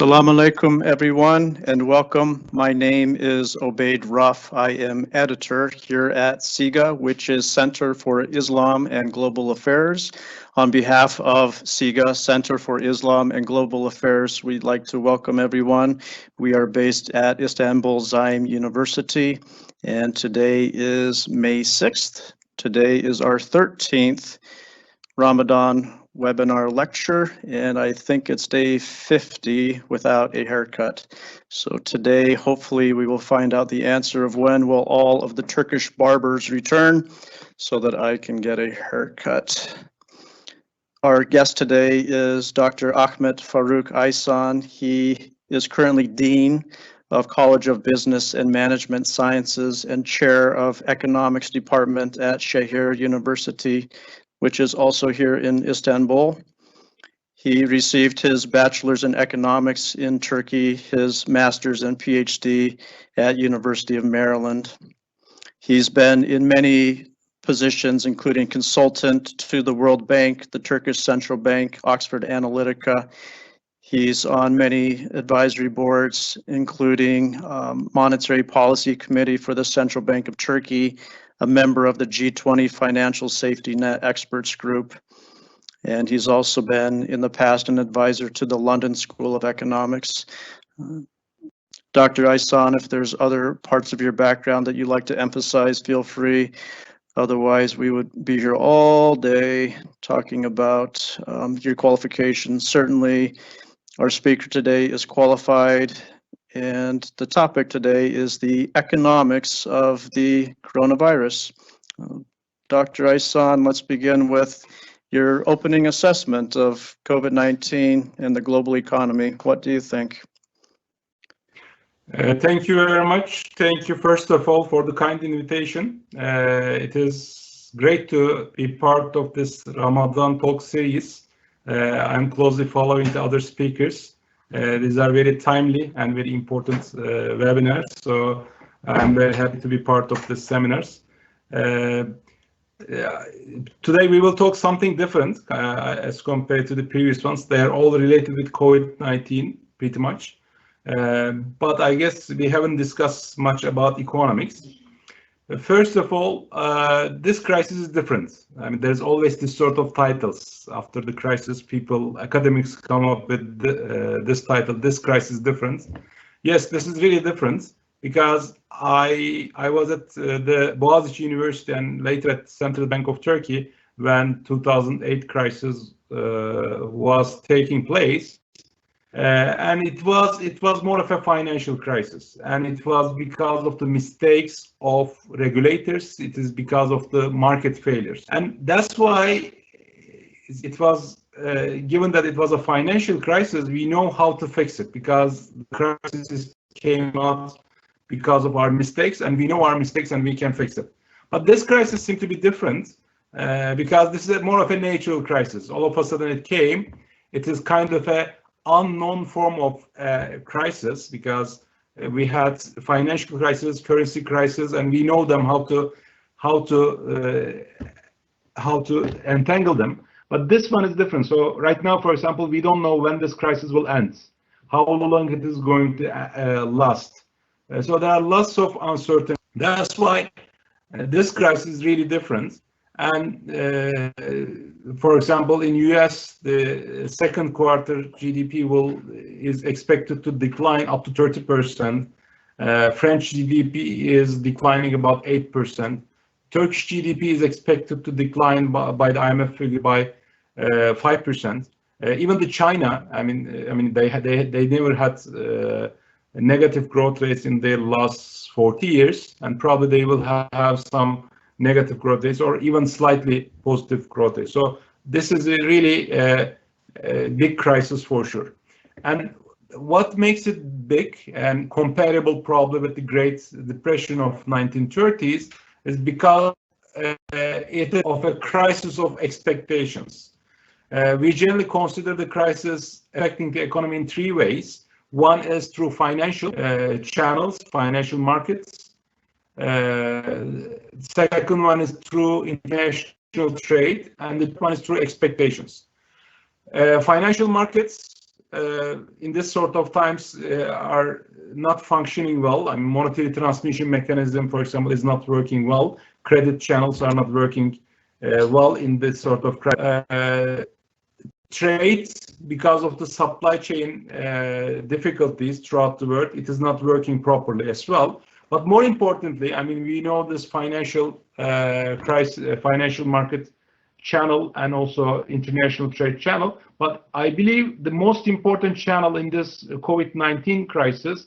Assalamu alaikum, everyone, and welcome. My name is Obaid Ruff. I am editor here at CIGA, which is Center for Islam and Global Affairs. On behalf of CIGA, Center for Islam and Global Affairs, we'd like to welcome everyone. We are based at Istanbul Zaim University, and today is May 6th. Today is our 13th Ramadan webinar lecture, and I think it's day 50 without a haircut. So today, hopefully, we will find out the answer of when will all of the Turkish barbers return so that I can get a haircut. Our guest today is Dr. Ahmet Faruk Aysan. He is currently Dean of College of Business and Management Sciences and Chair of Economics Department at Şehir University, which is also here in Istanbul. He received his bachelor's in economics in Turkey, his master's and PhD at University of Maryland. He's been in many positions, including consultant to the World Bank, the Turkish Central Bank, Oxford Analytica. He's on many advisory boards, including Monetary Policy Committee for the Central Bank of Turkey, a member of the G20 Financial Safety Net Experts Group. And he's also been in the past an advisor to the London School of Economics. Dr. Aysan, if there's other parts of your background that you'd like to emphasize, feel free. Otherwise, we would be here all day talking about your qualifications. Certainly, our speaker today is qualified, and the topic today is the economics of the coronavirus. Dr. Aysan, let's begin with your opening assessment of COVID-19 and the global economy. What do you think? Thank you very much. Thank you, first of all, for the kind invitation. It is great to be part of this Ramadan talk series. I'm closely following the other speakers. These are very timely and very important webinars, so I'm very happy to be part of the seminars. Today we will talk something different as compared to the previous ones. They are all related with COVID-19 pretty much, but I guess we haven't discussed much about economics. First of all, this crisis is different. I mean, there's always this sort of titles after the crisis. Academics come up with this title, this crisis is different. Yes, this is really different because I was at the Boğaziçi University and later at Central Bank of Turkey when 2008 crisis was taking place. And it was more of a financial crisis, and it was because of the mistakes of regulators. It is because of the market failures, and that's why it was given that it was a financial crisis. We know how to fix it because the crisis came out because of our mistakes, and we know our mistakes and we can fix it. But this crisis seemed to be different because this is more of a natural crisis. All of a sudden it came. It is kind of a unknown form of crisis because we had financial crisis, currency crisis, and we know them how to entangle them. But this one is different. So right now, for example, we don't know when this crisis will end, how long it is going to last. So there are lots of uncertainty. That's why this crisis is really different. And for example, in US, the second quarter GDP is expected to decline up to 30%. French GDP is declining about 8%. Turkish GDP is expected to decline by the IMF figure by 5%. Even the China, I mean, they never had negative growth rates in their last 40 years, and probably they will have some negative growth rates or even slightly positive growth rates. So this is a really big crisis for sure. And what makes it big and comparable probably with the Great Depression of 1930s is because it is of a crisis of expectations. We generally consider the crisis affecting the economy in three ways. One is through financial channels, financial markets. Second one is through international trade, and the one is through expectations. Financial markets in this sort of times are not functioning well. I mean, monetary transmission mechanism, for example, is not working well. Credit channels are not working well in this sort of trades, because of the supply chain difficulties throughout the world. It is not working properly as well. But more importantly, I mean, we know this financial crisis, financial market channel, and also international trade channel. But I believe the most important channel in this COVID-19 crisis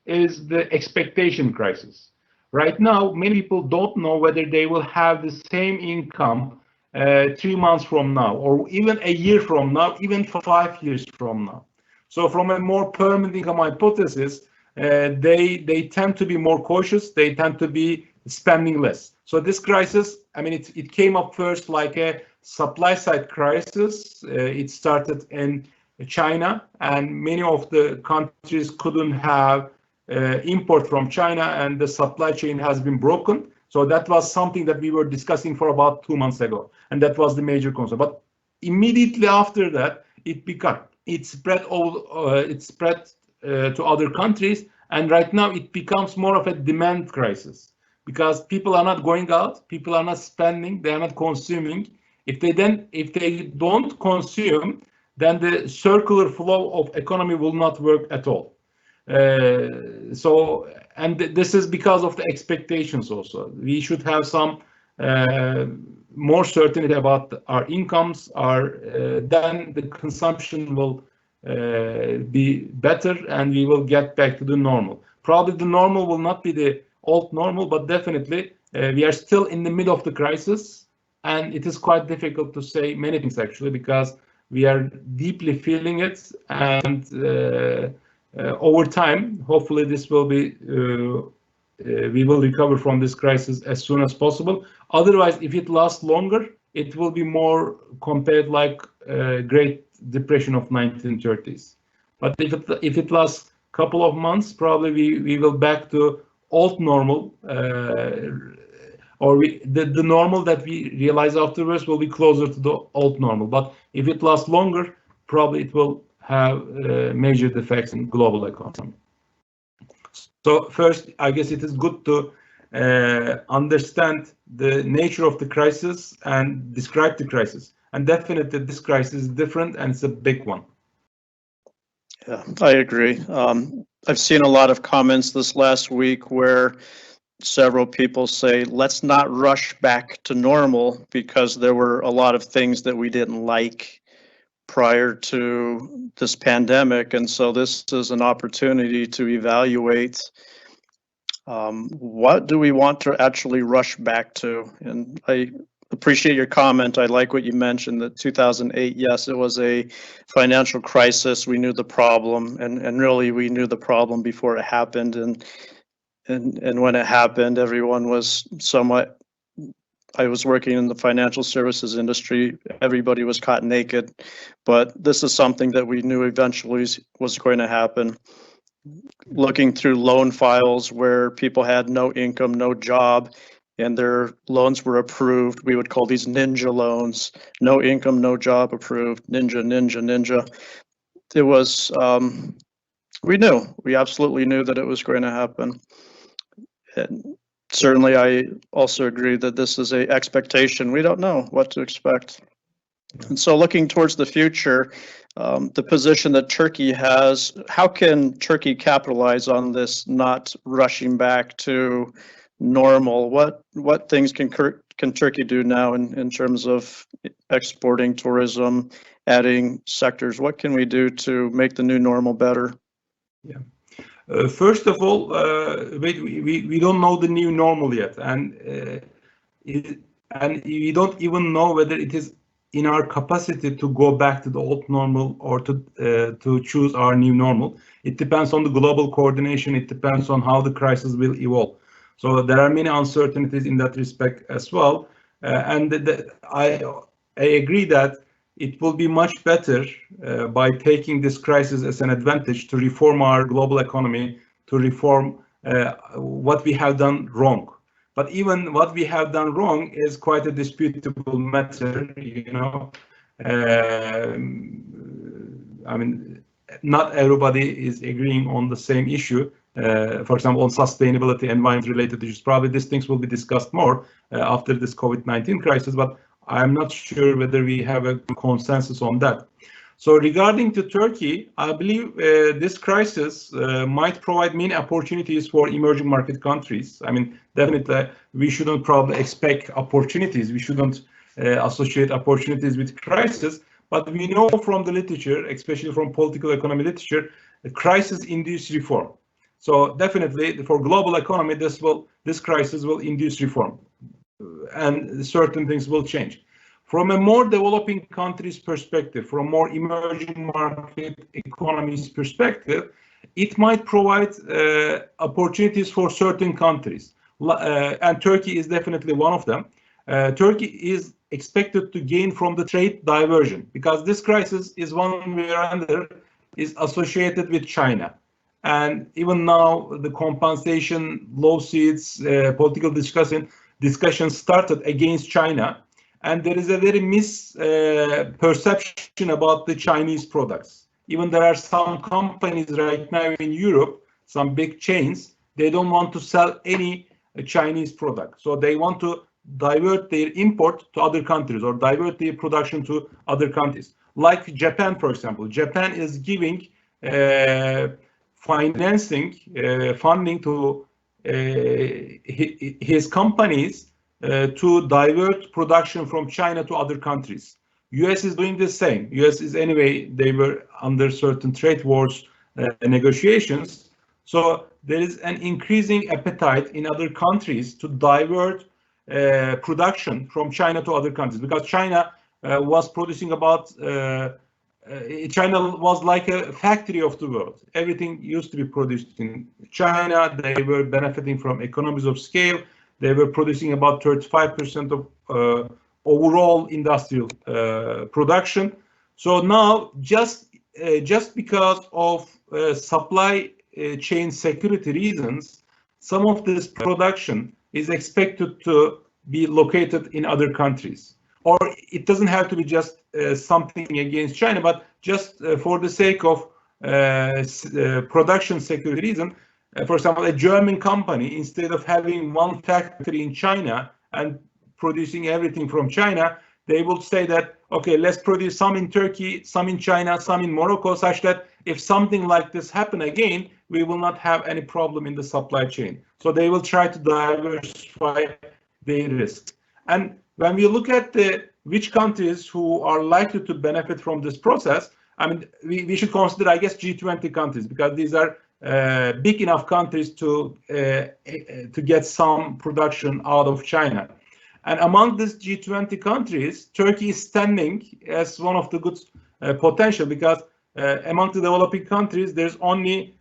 is the expectation crisis. Right now, many people don't know whether they will have the same income 3 months from now, or even a year from now, even 5 years from now. So from a more permanent income hypothesis, they tend to be more cautious. They tend to be spending less. So this crisis, I mean, it came up first like a supply side crisis. It started in China, and many of the countries couldn't have import from China, and the supply chain has been broken. So that was something that we were discussing for about 2 months ago, and that was the major concern. But immediately after that, it spread to other countries, and right now it becomes more of a demand crisis, because people are not going out, people are not spending, they are not consuming. If they don't consume, then the circular flow of economy will not work at all. And this is because of the expectations also. We should have some more certainty about our incomes, then the consumption will be better, and we will get back to the normal. Probably the normal will not be the old normal, but definitely we are still in the middle of the crisis, and it is quite difficult to say many things actually, because we are deeply feeling it, and over time, hopefully this will be, we will recover from this crisis as soon as possible. Otherwise, if it lasts longer, it will be more compared like Great Depression of 1930s. But if it lasts a couple of months, probably we will back to old normal, or the normal that we realize afterwards will be closer to the old normal. But if it lasts longer, probably it will have major effects in global economy. So first, I guess it is good to understand the nature of the crisis and describe the crisis. And definitely this crisis is different, and it's a big one. Yeah, I agree. I've seen a lot of comments this last week where several people say, let's not rush back to normal, because there were a lot of things that we didn't like prior to this pandemic. And so this is an opportunity to evaluate what do we want to actually rush back to. And I appreciate your comment. I like what you mentioned, that 2008, yes, it was a financial crisis. We knew the problem, and really we knew the problem before it happened. And when it happened, everyone was somewhat, I was working in the financial services industry, everybody was caught naked, but this is something that we knew eventually was going to happen. Looking through loan files where people had no income, no job, and their loans were approved, we would call these ninja loans, no income, no job approved, ninja. It was, we absolutely knew that it was going to happen. And certainly, I also agree that this is an expectation. We don't know what to expect. And so looking towards the future, the position that Turkey has, how can Turkey capitalize on this not rushing back to normal? What things can Turkey do now in terms of exporting, tourism, adding sectors? What can we do to make the new normal better? Yeah. First of all, we don't know the new normal yet, and we don't even know whether it is in our capacity to go back to the old normal or to choose our new normal. It depends on the global coordination. It depends on how the crisis will evolve. So there are many uncertainties in that respect as well. I agree that it will be much better by taking this crisis as an advantage to reform our global economy, to reform what we have done wrong. But even what we have done wrong is quite a disputable matter, you know. I mean, not everybody is agreeing on the same issue. For example, on sustainability, environment-related issues. Probably these things will be discussed more after this COVID-19 crisis, but I'm not sure whether we have a consensus on that. So regarding to Turkey, I believe this crisis might provide many opportunities for emerging market countries. I mean, definitely we shouldn't probably expect opportunities. We shouldn't associate opportunities with crisis. But we know from the literature, especially from political economy literature, the crisis induces reform. So definitely for global economy, this crisis will induce reform, and certain things will change. From a more developing countries perspective, from more emerging market economies perspective, it might provide opportunities for certain countries, and Turkey is definitely one of them. Turkey is expected to gain from the trade diversion, because this crisis is one way or another is associated with China. And even now, the compensation lawsuits, political discussions started against China. And there is a very misperception about the Chinese products. Even there are some companies right now in Europe, some big chains, they don't want to sell any Chinese product. So they want to divert their import to other countries or divert their production to other countries. Like Japan, for example. Japan is giving funding to his companies to divert production from China to other countries. US is doing the same. US is anyway, they were under certain trade wars negotiations. So there is an increasing appetite in other countries to divert production from China to other countries, because China was producing about China was like a factory of the world. Everything used to be produced in China. They were benefiting from economies of scale. They were producing about 35% of overall industrial production. So now, just because of supply chain security reasons, some of this production is expected to be located in other countries. Or it doesn't have to be just something against China, but just for the sake of production security reason. For example, a German company, instead of having one factory in China and producing everything from China, they will say that, okay, let's produce some in Turkey, some in China, some in Morocco, such that if something like this happen again, we will not have any problem in the supply chain. So they will try to diversify their risk. And when we look at which countries who are likely to benefit from this process, I mean, we should consider, I guess, G20 countries, because these are big enough countries to get some production out of China. And among these G20 countries, Turkey is standing as one of the good potential, because among the developing countries, there's only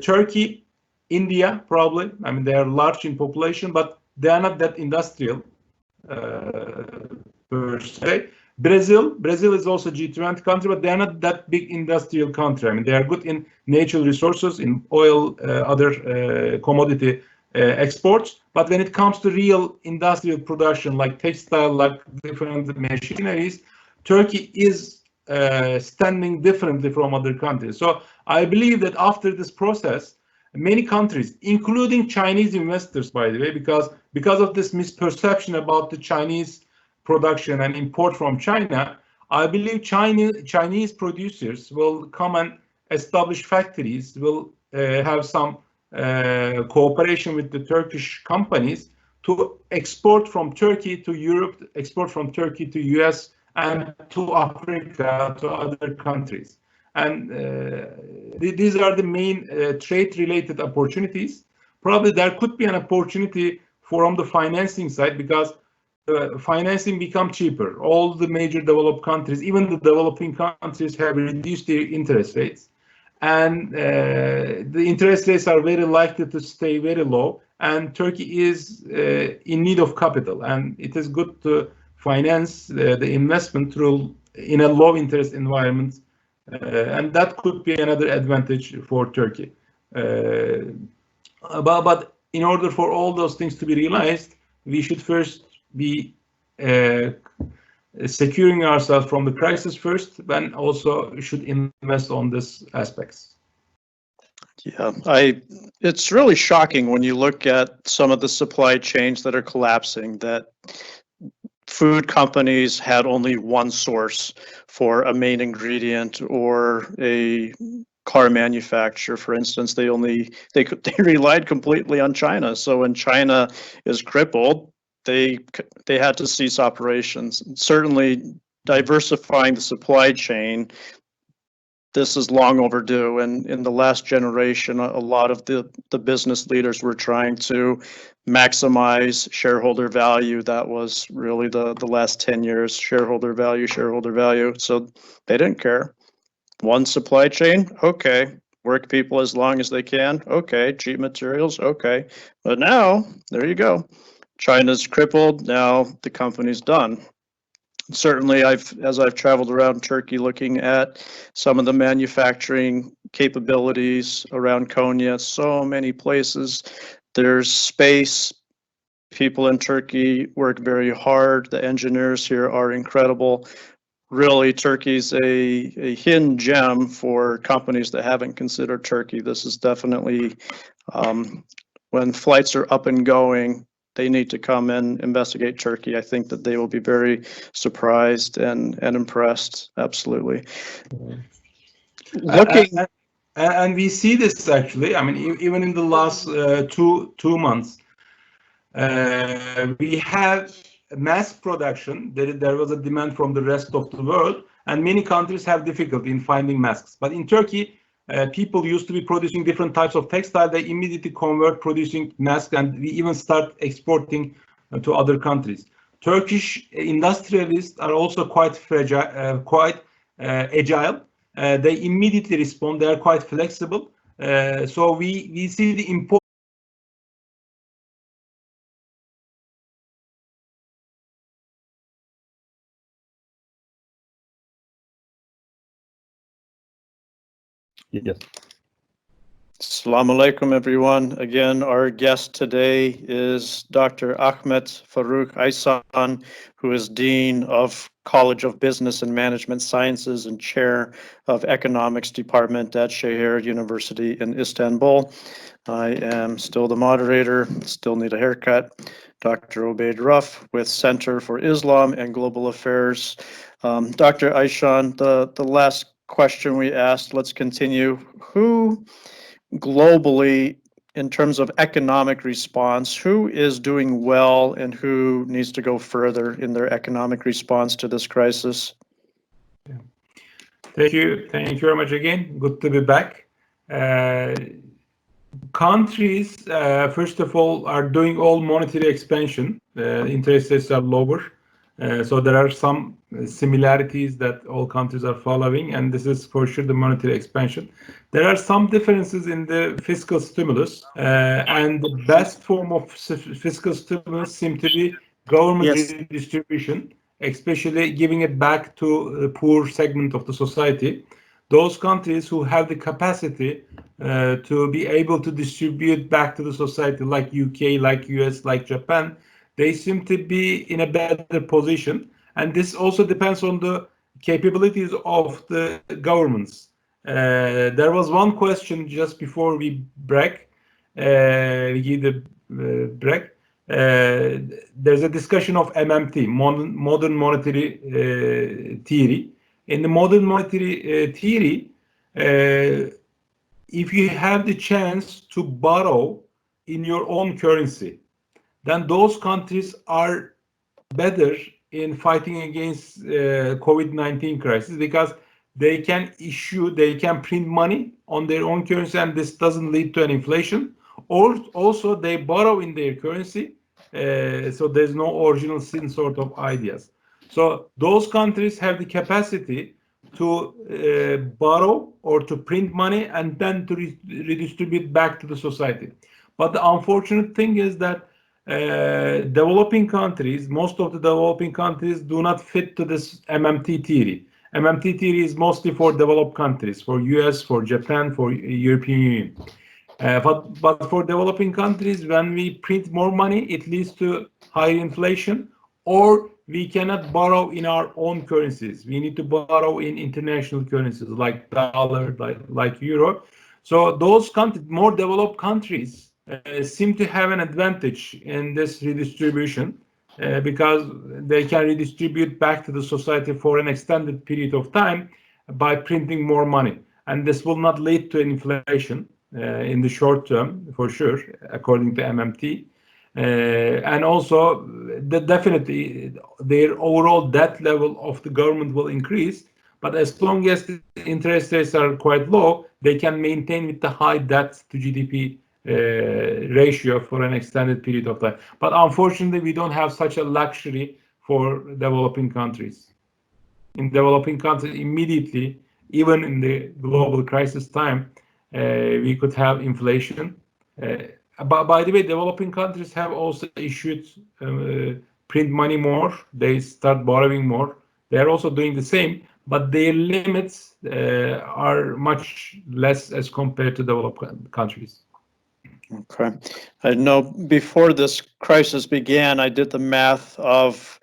Turkey, India, probably. I mean, they are large in population, but they are not that industrial per se. Brazil is also G20 country, but they are not that big industrial country. I mean, they are good in natural resources, in oil, other commodity exports. But when it comes to real industrial production, like textile, like different machineries, Turkey is standing differently from other countries. So I believe that after this process, many countries, including Chinese investors, by the way, because of this misperception about the Chinese production and import from China, I believe Chinese producers will come and establish factories, will have some cooperation with the Turkish companies to export from Turkey to Europe, export from Turkey to US and to Africa, to other countries. And these are the main trade-related opportunities. Probably there could be an opportunity from the financing side, because financing become cheaper. All the major developed countries, even the developing countries, have reduced their interest rates. And the interest rates are very likely to stay very low. And Turkey is in need of capital. And it is good to finance the investment in a low interest environment. And that could be another advantage for Turkey. But in order for all those things to be realized, we should first be securing ourselves from the crisis first, then also should invest on these aspects. Yeah, it's really shocking when you look at some of the supply chains that are collapsing, that food companies had only one source for a main ingredient, or a car manufacturer, for instance, they relied completely on China. So when China is crippled, they had to cease operations. Certainly diversifying the supply chain, this is long overdue. And in the last generation, a lot of the business leaders were trying to maximize shareholder value. That was really the last 10 years, shareholder value, shareholder value. So they didn't care. One supply chain, okay. Work people as long as they can, okay. Cheap materials, okay. But now, there you go. China's crippled, now the company's done. Certainly, as I've traveled around Turkey looking at some of the manufacturing capabilities around Konya, so many places, there's space. People in Turkey work very hard. The engineers here are incredible. Really, Turkey's a hidden gem for companies that haven't considered Turkey. This is definitely, when flights are up and going, they need to come and investigate Turkey. I think that they will be very surprised and impressed. Absolutely. And we see this actually. I mean, even in the last two months, we have mass production. There was a demand from the rest of the world, and many countries have difficulty in finding masks. But in Turkey, people used to be producing different types of textile. They immediately convert producing masks, and we even start exporting to other countries. Turkish industrialists are also quite fragile, quite agile. They immediately respond. They are quite flexible. So we see the importance. Yes. Assalamu alaikum, everyone. Again, our guest today is Dr. Ahmet Faruk Aysan, who is Dean of College of Business and Management Sciences and Chair of Economics Department at Şehir University in Istanbul. I am still the moderator, still need a haircut. Dr. Obaid Ruff with Center for Islam and Global Affairs. Dr. Aysan, the last question we asked, let's continue. Who globally, in terms of economic response, who is doing well and who needs to go further in their economic response to this crisis? Thank you very much again. Good to be back. Countries, first of all, are doing all monetary expansion. Interest rates are lower. So there are some similarities that all countries are following, and this is for sure the monetary expansion. There are some differences in the fiscal stimulus, and the best form of fiscal stimulus seems to be government redistribution, especially giving it back to the poor segment of the society. Those countries who have the capacity to be able to distribute back to the society, like UK, like US, like Japan, they seem to be in a better position. And this also depends on the capabilities of the governments. There was one question just before we break. We give the break. There's a discussion of MMT, modern monetary theory. In the modern monetary theory, if you have the chance to borrow in your own currency, then those countries are better in fighting against COVID-19 crisis, because they can print money on their own currency, and this doesn't lead to an inflation. Or also they borrow in their currency, so there's no original sin sort of ideas. So those countries have the capacity to borrow or to print money and then to redistribute back to the society. But the unfortunate thing is that developing countries, most of the developing countries do not fit to this MMT theory. MMT theory is mostly for developed countries, for US, for Japan, for European Union. But for developing countries, when we print more money, it leads to higher inflation. or we cannot borrow in our own currencies. We need to borrow in international currencies like dollar, like euro. So those more developed countries seem to have an advantage in this redistribution because they can redistribute back to the society for an extended period of time by printing more money. And this will not lead to inflation in the short term, for sure, according to MMT. And also, definitely, their overall debt level of the government will increase. But as long as the interest rates are quite low, they can maintain with the high debt to GDP ratio for an extended period of time. But unfortunately, we don't have such a luxury for developing countries. In developing countries, immediately, even in the global crisis time, we could have inflation. By the way, developing countries have also issued print money more. They start borrowing more. They are also doing the same, but their limits are much less as compared to developed countries. Okay. I know before this crisis began, I did the math of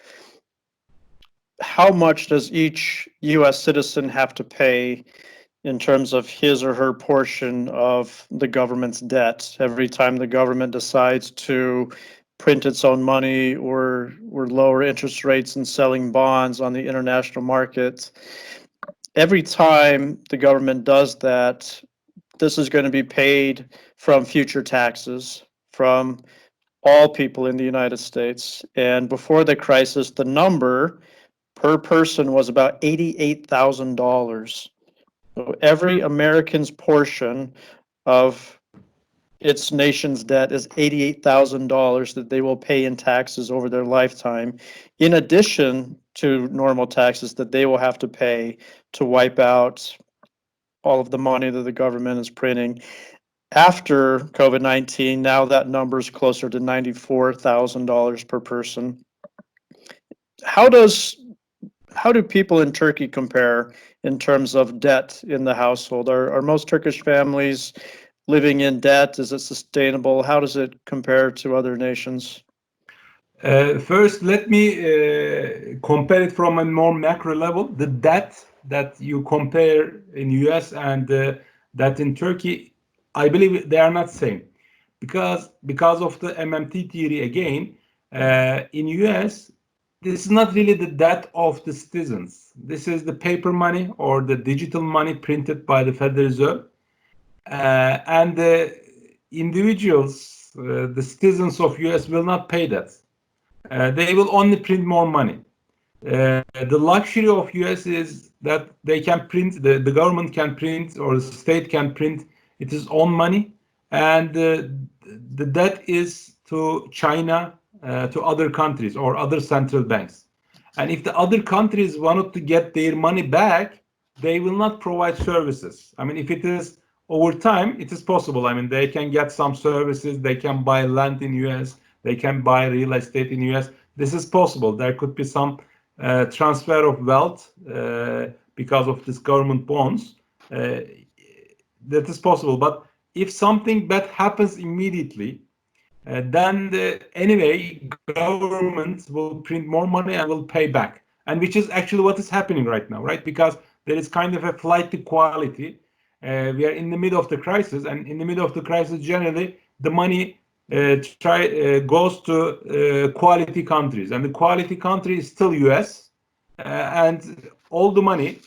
how much does each U.S. citizen have to pay in terms of his or her portion of the government's debt every time the government decides to print its own money or lower interest rates and selling bonds on the international market. Every time the government does that, this is going to be paid from future taxes from all people in the United States. And before the crisis, the number per person was about $88,000. So every American's portion of its nation's debt is $88,000 that they will pay in taxes over their lifetime, in addition to normal taxes that they will have to pay to wipe out all of the money that the government is printing. After COVID-19, now that number is closer to $94,000 per person. How do people in Turkey compare in terms of debt in the household? Are most Turkish families living in debt? Is it sustainable? How does it compare to other nations? First, let me compare it from a more macro level. The debt that you compare in US and that in Turkey, I believe they are not same, because of the MMT theory again. In US, this is not really the debt of the citizens. This is the paper money or the digital money printed by the Federal Reserve, and the individuals, the citizens of US will not pay that. They will only print more money. The luxury of US is that they can print, the government can print, or the state can print its own money, and the debt is to China, to other countries or other central banks. And if the other countries wanted to get their money back, they will not provide services. I mean, if it is over time, it is possible. I mean, they can get some services, they can buy land in US, they can buy real estate in US. This is possible. There could be some transfer of wealth because of this government bonds. That is possible. But if something bad happens immediately, then anyway, government will print more money and will pay back. And which is actually what is happening right now, right? Because there is kind of a flight to quality. We are in the middle of the crisis, and in the middle of the crisis, generally, the money goes to quality countries, and the quality country is still US, and all the money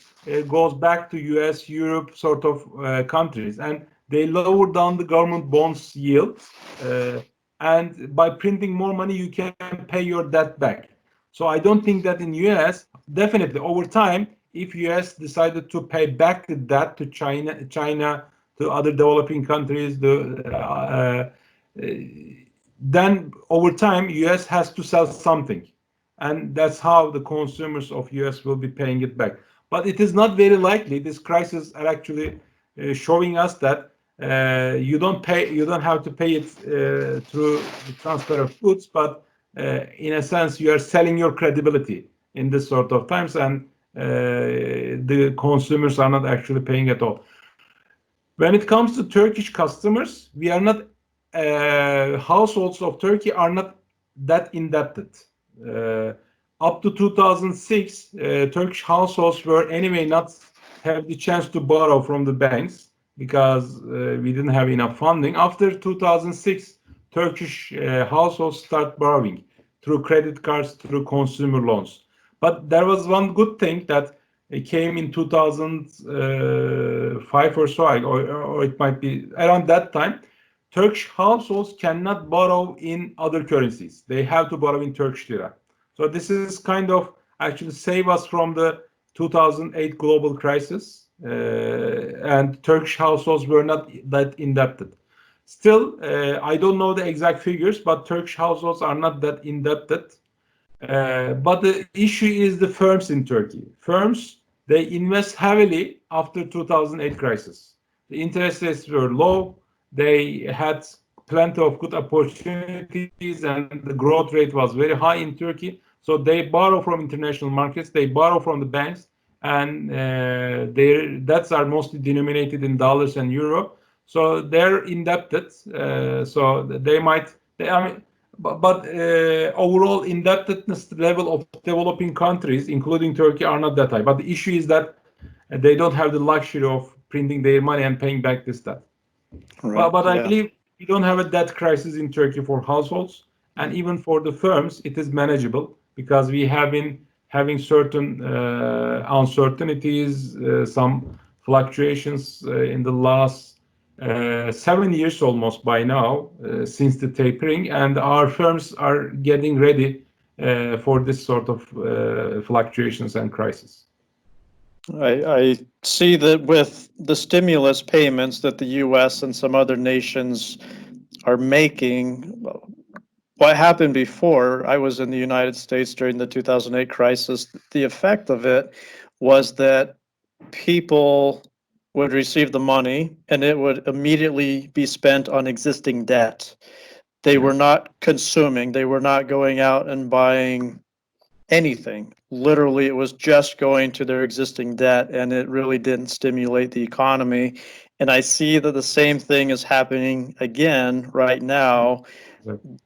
goes back to US, Europe sort of countries, and they lower down the government bonds yield, and by printing more money, you can pay your debt back. So I don't think that in US, definitely over time, if US decided to pay back the debt to China, to other developing countries, then over time, US has to sell something. And that's how the consumers of US will be paying it back. But it is not very likely. This crisis are actually showing us that you don't have to pay it through the transfer of goods, but in a sense, you are selling your credibility in this sort of times, and the consumers are not actually paying at all. When it comes to Turkish customers, we are not, households of Turkey are not that indebted. up to 2006, Turkish households were anyway not have the chance to borrow from the banks because we didn't have enough funding. After 2006, Turkish households start borrowing through credit cards, through consumer loans. But there was one good thing that came in 2005 or so, or it might be around that time. Turkish households cannot borrow in other currencies. They have to borrow in Turkish lira. So this is kind of actually save us from the 2008 global crisis, and Turkish households were not that indebted. Still, I don't know the exact figures, but Turkish households are not that indebted. But the issue is the firms in Turkey. Firms, they invest heavily after 2008 crisis. The interest rates were low. They had plenty of good opportunities, and the growth rate was very high in Turkey. So they borrow from international markets. They borrow from the banks, and their debts are mostly denominated in dollars and euro. So they're indebted. So they might. But overall indebtedness level of developing countries, including Turkey, are not that high. But the issue is that they don't have the luxury of printing their money and paying back this debt. Right, but I yeah. believe we don't have a debt crisis in Turkey for households, and even for the firms, it is manageable because we have been having certain uncertainties, some fluctuations in the last 7 years almost by now, since the tapering, and our firms are getting ready for this sort of fluctuations and crisis. I see that with the stimulus payments that the U.S. and some other nations are making, what happened before, I was in the United States during the 2008 crisis, the effect of it was that people would receive the money and it would immediately be spent on existing debt. They were not consuming, they were not going out and buying anything. Literally, it was just going to their existing debt, and it really didn't stimulate the economy. And I see that the same thing is happening again right now.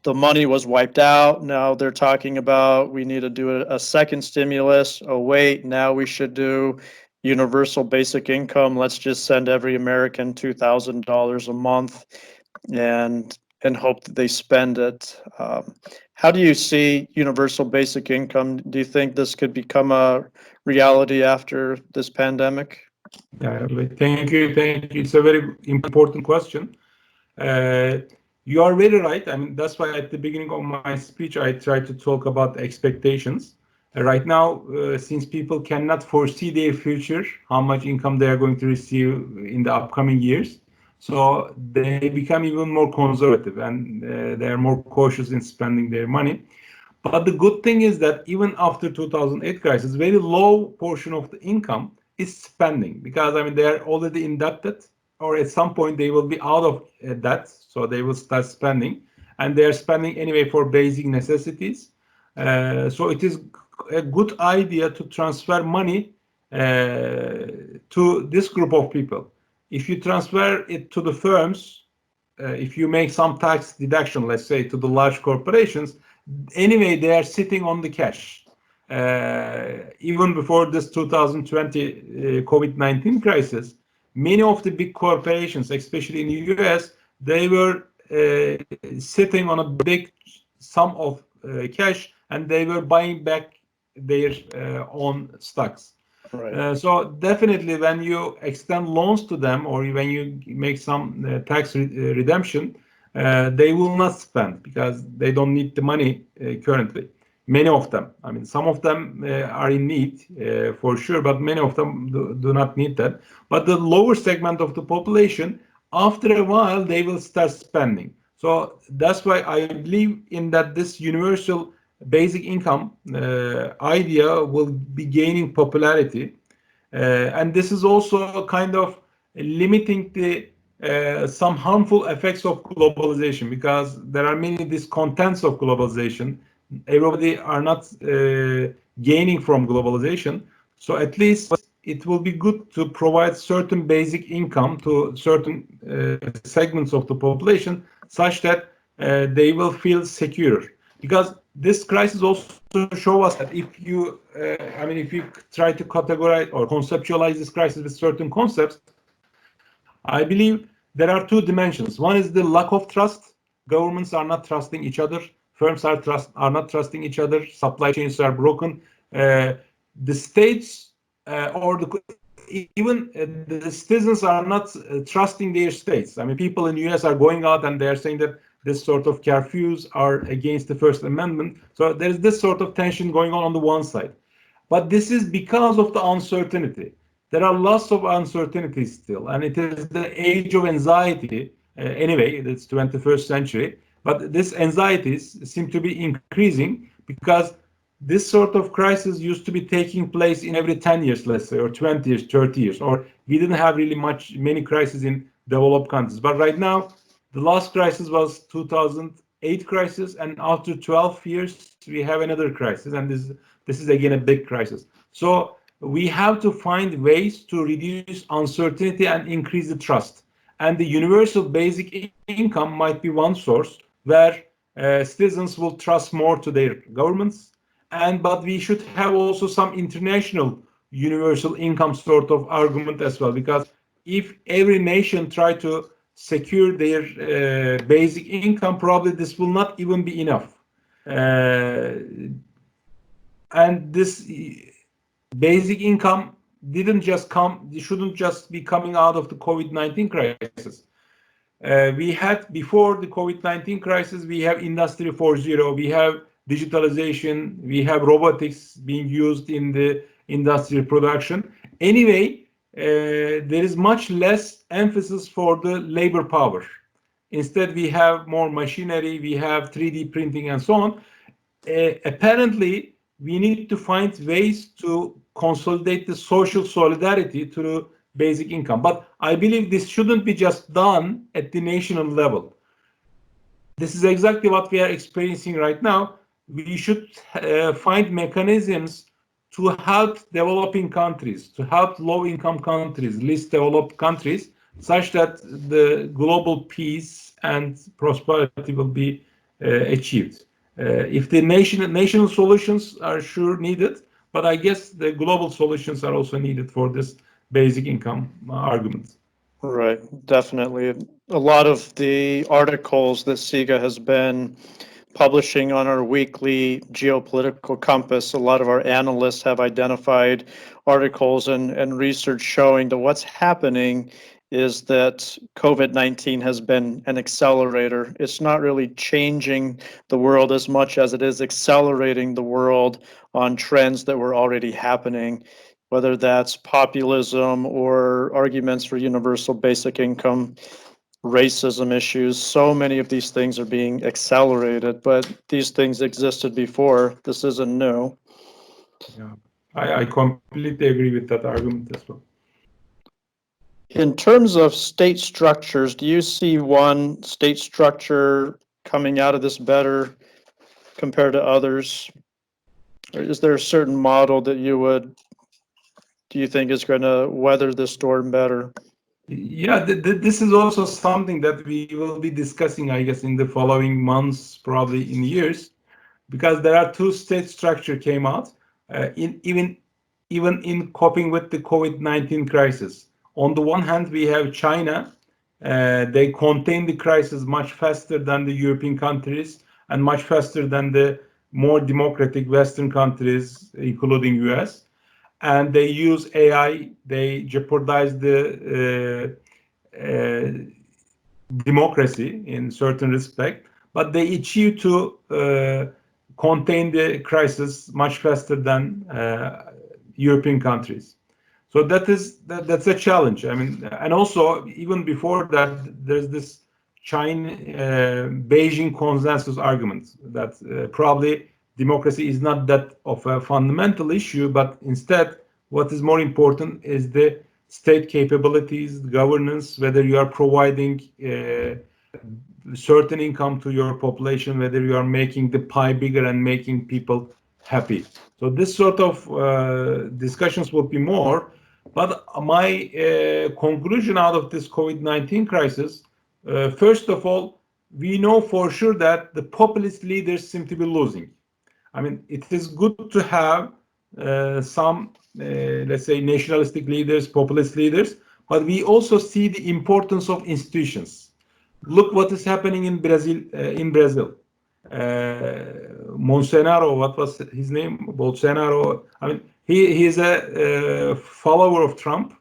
The money was wiped out. Now they're talking about we need to do a second stimulus. Oh, wait, now we should do universal basic income. Let's just send every American $2,000 a month and hope that they spend it. How do you see universal basic income? Do you think this could become a reality after this pandemic? Yeah, thank you. Thank you. It's a very important question. You are very right. I mean, that's why at the beginning of my speech, I tried to talk about expectations. Right now, since people cannot foresee their future, how much income they are going to receive in the upcoming years, so they become even more conservative and they are more cautious in spending their money. But the good thing is that even after 2008 crisis, very low portion of the income is spending, because I mean they are already indebted, or at some point they will be out of debt, so they will start spending, and they are spending anyway for basic necessities. So it is a good idea to transfer money to this group of people. If you transfer it to the firms, if you make some tax deduction, let's say to the large corporations, anyway they are sitting on the cash. Even before this 2020 COVID-19 crisis, many of the big corporations, especially in the US, they were sitting on a big sum of cash, and they were buying back their own stocks. Right. So definitely when you extend loans to them, or when you make some tax redemption, they will not spend because they don't need the money currently. Many of them, I mean, some of them are in need for sure, but many of them do not need that. But the lower segment of the population, after a while, they will start spending. So that's why I believe in that this universal basic income idea will be gaining popularity, and this is also kind of limiting the some harmful effects of globalization, because there are many discontents of globalization. Everybody are not gaining from globalization, so at least it will be good to provide certain basic income to certain segments of the population, such that they will feel secure. Because this crisis also also show us that if you, if you try to categorize or conceptualize this crisis with certain concepts, I believe there are two dimensions. One is the lack of trust. Governments are not trusting each other. Firms are not trusting each other. Supply chains are broken. The states even the citizens are not trusting their states. I mean, people in the US are going out and they are saying that this sort of curfews are against the First Amendment. So there is this sort of tension going on the one side. But this is because of the uncertainty. There are lots of uncertainties still, and it is the age of anxiety. Anyway, it's 21st century, but these anxieties seem to be increasing because this sort of crisis used to be taking place in every 10 years, let's say, or 20 years, 30 years, or we didn't have really many crises in developed countries. But right now, the last crisis was 2008 crisis, and after 12 years, we have another crisis, and this is again a big crisis. So we have to find ways to reduce uncertainty and increase the trust. And the universal basic income might be one source where citizens will trust more to their governments. But we should have also some international universal income sort of argument as well, because if every nation try to secure their basic income, probably this will not even be enough. And this basic income shouldn't just be coming out of the COVID-19 crisis. We had, before the COVID-19 crisis, we have Industry 4.0, we have digitalization, we have robotics being used in the industrial production. Anyway, there is much less emphasis for the labor power. Instead, we have more machinery, we have 3D printing and so on. Apparently, we need to find ways to consolidate the social solidarity through basic income. But I believe this shouldn't be just done at the national level. This is exactly what we are experiencing right now. We should find mechanisms to help developing countries, to help low-income countries, least developed countries, such that the global peace and prosperity will be achieved. If the national solutions are sure needed, but I guess the global solutions are also needed for this basic income argument. Right, definitely. A lot of the articles that CIGA has been publishing on our weekly geopolitical compass, a lot of our analysts have identified articles and research showing that what's happening is that COVID-19 has been an accelerator. It's not really changing the world as much as it is accelerating the world on trends that were already happening, whether that's populism or arguments for universal basic income, racism issues. So many of these things are being accelerated, but these things existed before. This isn't new. Yeah, I completely agree with that argument as well. In terms of state structures, do you see one state structure coming out of this better compared to others? Or is there a certain model that do you think is going to weather the storm better? Yeah, this is also something that we will be discussing, I guess, in the following months, probably in years, because there are two state structure came out, even in coping with the COVID-19 crisis. On the one hand, we have China. They contain the crisis much faster than the European countries and much faster than the more democratic Western countries, including US. And they use AI. They jeopardize the democracy in certain respect, but they achieve to contain the crisis much faster than European countries. So that's a challenge. I mean, and also even before that, there's this China Beijing consensus argument that probably democracy is not that of a fundamental issue, but instead, what is more important is the state capabilities, governance, whether you are providing certain income to your population, whether you are making the pie bigger and making people happy. So this sort of discussions will be more. But my conclusion out of this COVID-19 crisis, first of all, we know for sure that the populist leaders seem to be losing. I mean, it is good to have some, let's say, nationalistic leaders, populist leaders, but we also see the importance of institutions. Look what is happening in Brazil. Monsenaro, what was his name? Bolsonaro. I mean, he is a follower of Trump,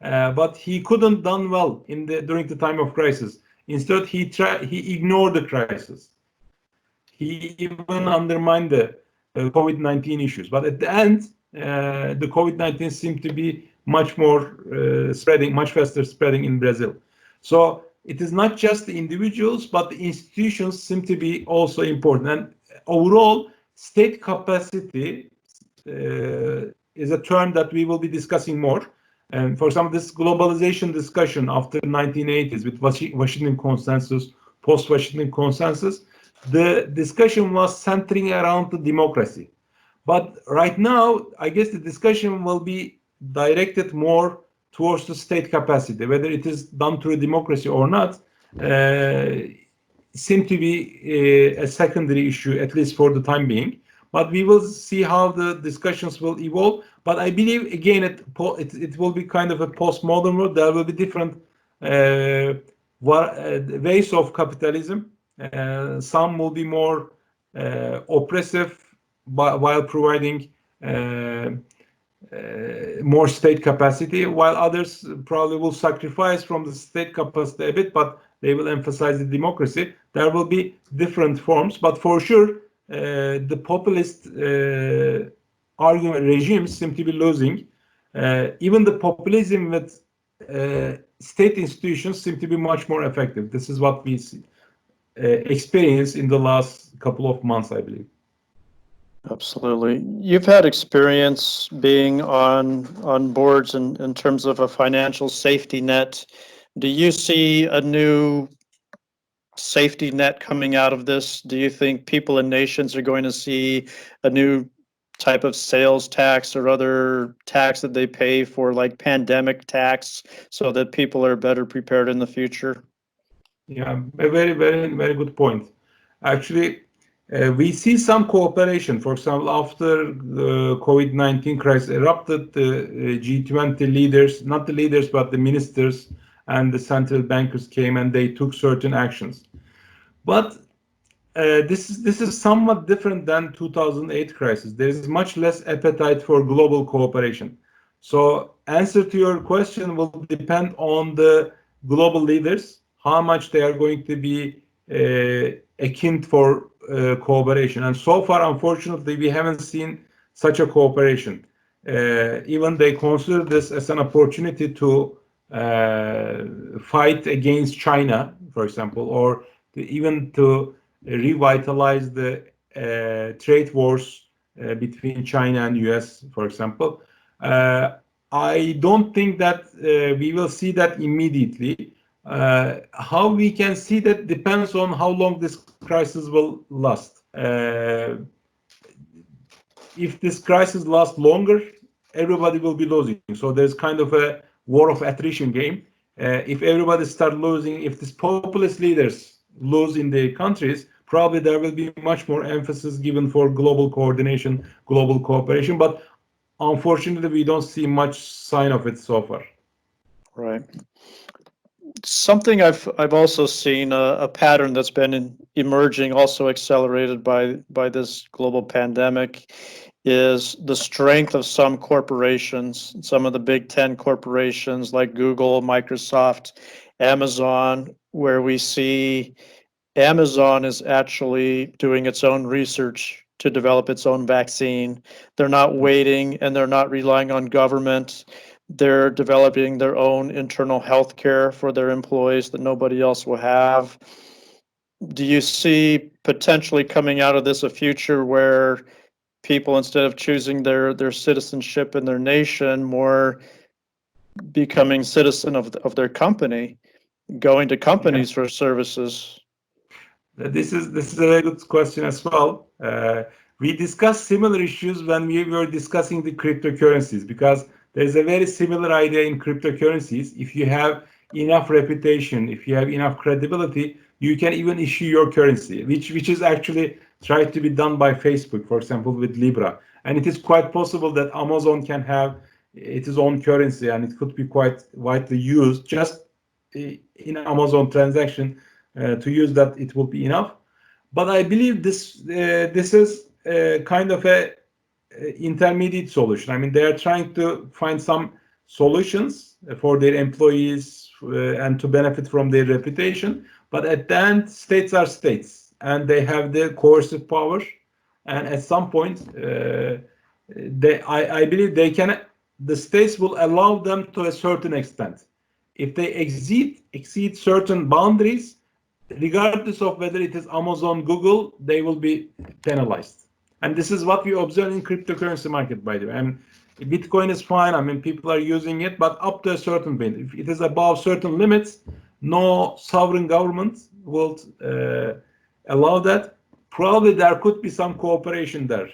but he couldn't done well during the time of crisis. Instead, he ignored the crisis. He even undermined the COVID-19 issues. But at the end, the COVID-19 seemed to be much more spreading, much faster spreading in Brazil. So it is not just the individuals, but the institutions seem to be also important. And overall, state capacity is a term that we will be discussing more. And for example, this globalization discussion after the 1980s with Washington Consensus, post-Washington Consensus, the discussion was centering around the democracy. But right now, I guess the discussion will be directed more towards the state capacity, whether it is done through democracy or not, seem to be a secondary issue, at least for the time being. But we will see how the discussions will evolve. But I believe, again, it will be kind of a postmodern world. There will be different ways of capitalism. Some will be more oppressive while providing more state capacity, while others probably will sacrifice from the state capacity a bit, but they will emphasize the democracy. There will be different forms, but for sure, the populist argument regimes seem to be losing. Even the populism with state institutions seem to be much more effective. This is what we see, experience in the last couple of months, I believe. Absolutely. You've had experience being on boards in terms of a financial safety net. Do you see a new safety net coming out of this? Do you think people and nations are going to see a new type of sales tax or other tax that they pay for, like pandemic tax, so that people are better prepared in the future? Yeah, a very, very, very good point. Actually, we see some cooperation. For example, after the COVID-19 crisis erupted, the G20 leaders, not the leaders, but the ministers and the central bankers came and they took certain actions. But this is somewhat different than 2008 crisis. There is much less appetite for global cooperation. So answer to your question will depend on the global leaders, how much they are going to be akin for cooperation. And so far, unfortunately, we haven't seen such a cooperation. Even they consider this as an opportunity to fight against China, for example, or even to revitalize the trade wars between China and US, for example. I don't think that we will see that immediately. How we can see that depends on how long this crisis will last. If this crisis lasts longer, everybody will be losing. So there's kind of a war of attrition game. If everybody starts losing, if these populist leaders lose in their countries, probably there will be much more emphasis given for global coordination, global cooperation. But unfortunately, we don't see much sign of it so far. Right. Something I've also seen a pattern that's been emerging, also accelerated by this global pandemic, is the strength of some corporations, some of the big 10 corporations like Google, Microsoft, Amazon, where we see Amazon is actually doing its own research to develop its own vaccine. They're not waiting and they're not relying on government. They're developing their own internal health care for their employees that nobody else will have. Do you see potentially coming out of this a future where people, instead of choosing their citizenship in their nation, more becoming citizen of their company, going to companies for services? This is a very good question as well. We discussed similar issues when we were discussing the cryptocurrencies, because there's a very similar idea in cryptocurrencies. If you have enough reputation, if you have enough credibility, you can even issue your currency, which is actually tried to be done by Facebook, for example, with Libra. And it is quite possible that Amazon can have its own currency, and it could be quite widely used just in Amazon transaction. To use that, it will be enough. But I believe this is kind of a intermediate solution. I mean, they are trying to find some solutions for their employees and to benefit from their reputation. But at the end, states are states, and they have the coercive power. And at some point, I believe they can. The states will allow them to a certain extent. If they exceed certain boundaries, regardless of whether it is Amazon, Google, they will be penalized. And this is what we observe in cryptocurrency market, by the way. And Bitcoin is fine. I mean, people are using it, but up to a certain point. If it is above certain limits, no sovereign government will allow that. Probably there could be some cooperation there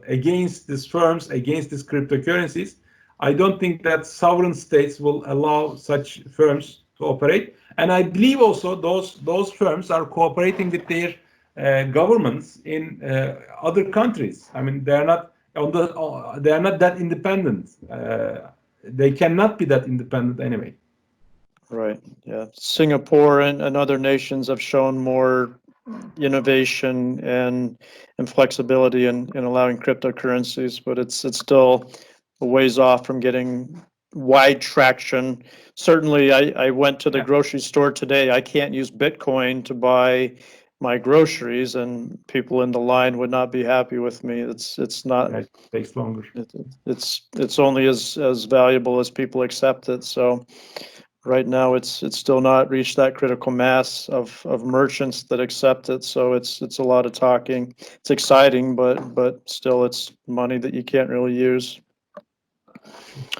against these firms, against these cryptocurrencies. I don't think that sovereign states will allow such firms to operate. And I believe also those firms are cooperating with their governments in other countries. I mean, they are not that independent. They cannot be that independent anyway. Right. Yeah. Singapore and other nations have shown more innovation and flexibility in allowing cryptocurrencies, but it's still a ways off from getting wide traction. Certainly, I went to the grocery store today. I can't use Bitcoin to buy my groceries, and people in the line would not be happy with me. It's not. It takes longer. It's only as valuable as people accept it. So right now, it's still not reached that critical mass of merchants that accept it. So it's a lot of talking. It's exciting, but still, it's money that you can't really use.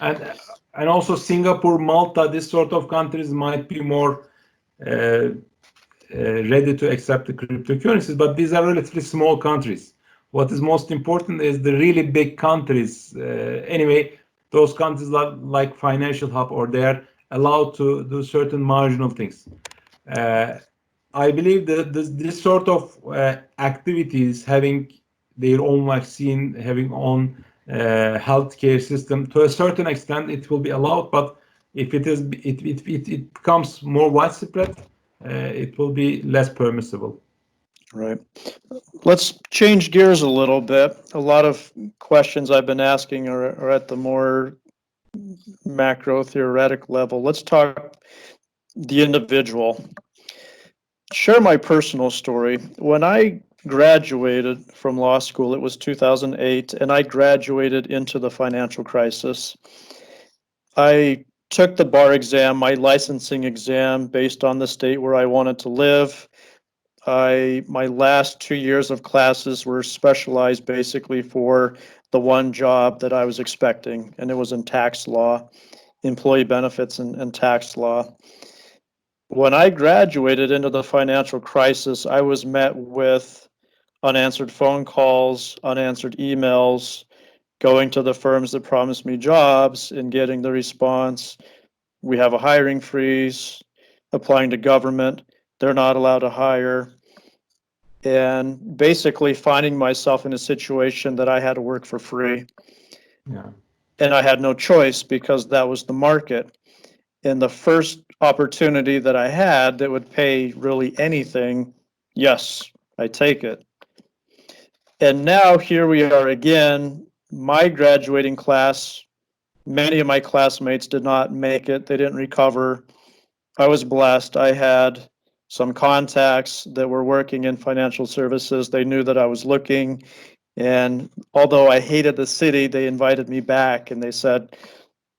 And also Singapore, Malta, this sort of countries might be more ready to accept the cryptocurrencies, but these are relatively small countries. What is most important is the really big countries. Anyway, those countries are like financial hub, or they are allowed to do certain marginal things. I believe that this sort of activities, having their own vaccine, having own healthcare system, to a certain extent, it will be allowed. But if it becomes more widespread, it will be less permissible. Right. Let's change gears a little bit. A lot of questions I've been asking are at the more macro theoretic level. Let's talk the individual. Share my personal story. When I graduated from law school, it was 2008, and I graduated into the financial crisis. I took the bar exam, my licensing exam, based on the state where I wanted to live. My last 2 years of classes were specialized basically for the one job that I was expecting, and it was in tax law, employee benefits and tax law. When I graduated into the financial crisis, I was met with unanswered phone calls, unanswered emails, going to the firms that promised me jobs and getting the response, we have a hiring freeze, applying to government, they're not allowed to hire, and basically finding myself in a situation that I had to work for free. Yeah. And I had no choice because that was the market. And the first opportunity that I had that would pay really anything, yes, I take it. And now here we are again, my graduating class, many of my classmates did not make it. They didn't recover. I was blessed. I had some contacts that were working in financial services. They knew that I was looking. And although I hated the city, they invited me back and they said,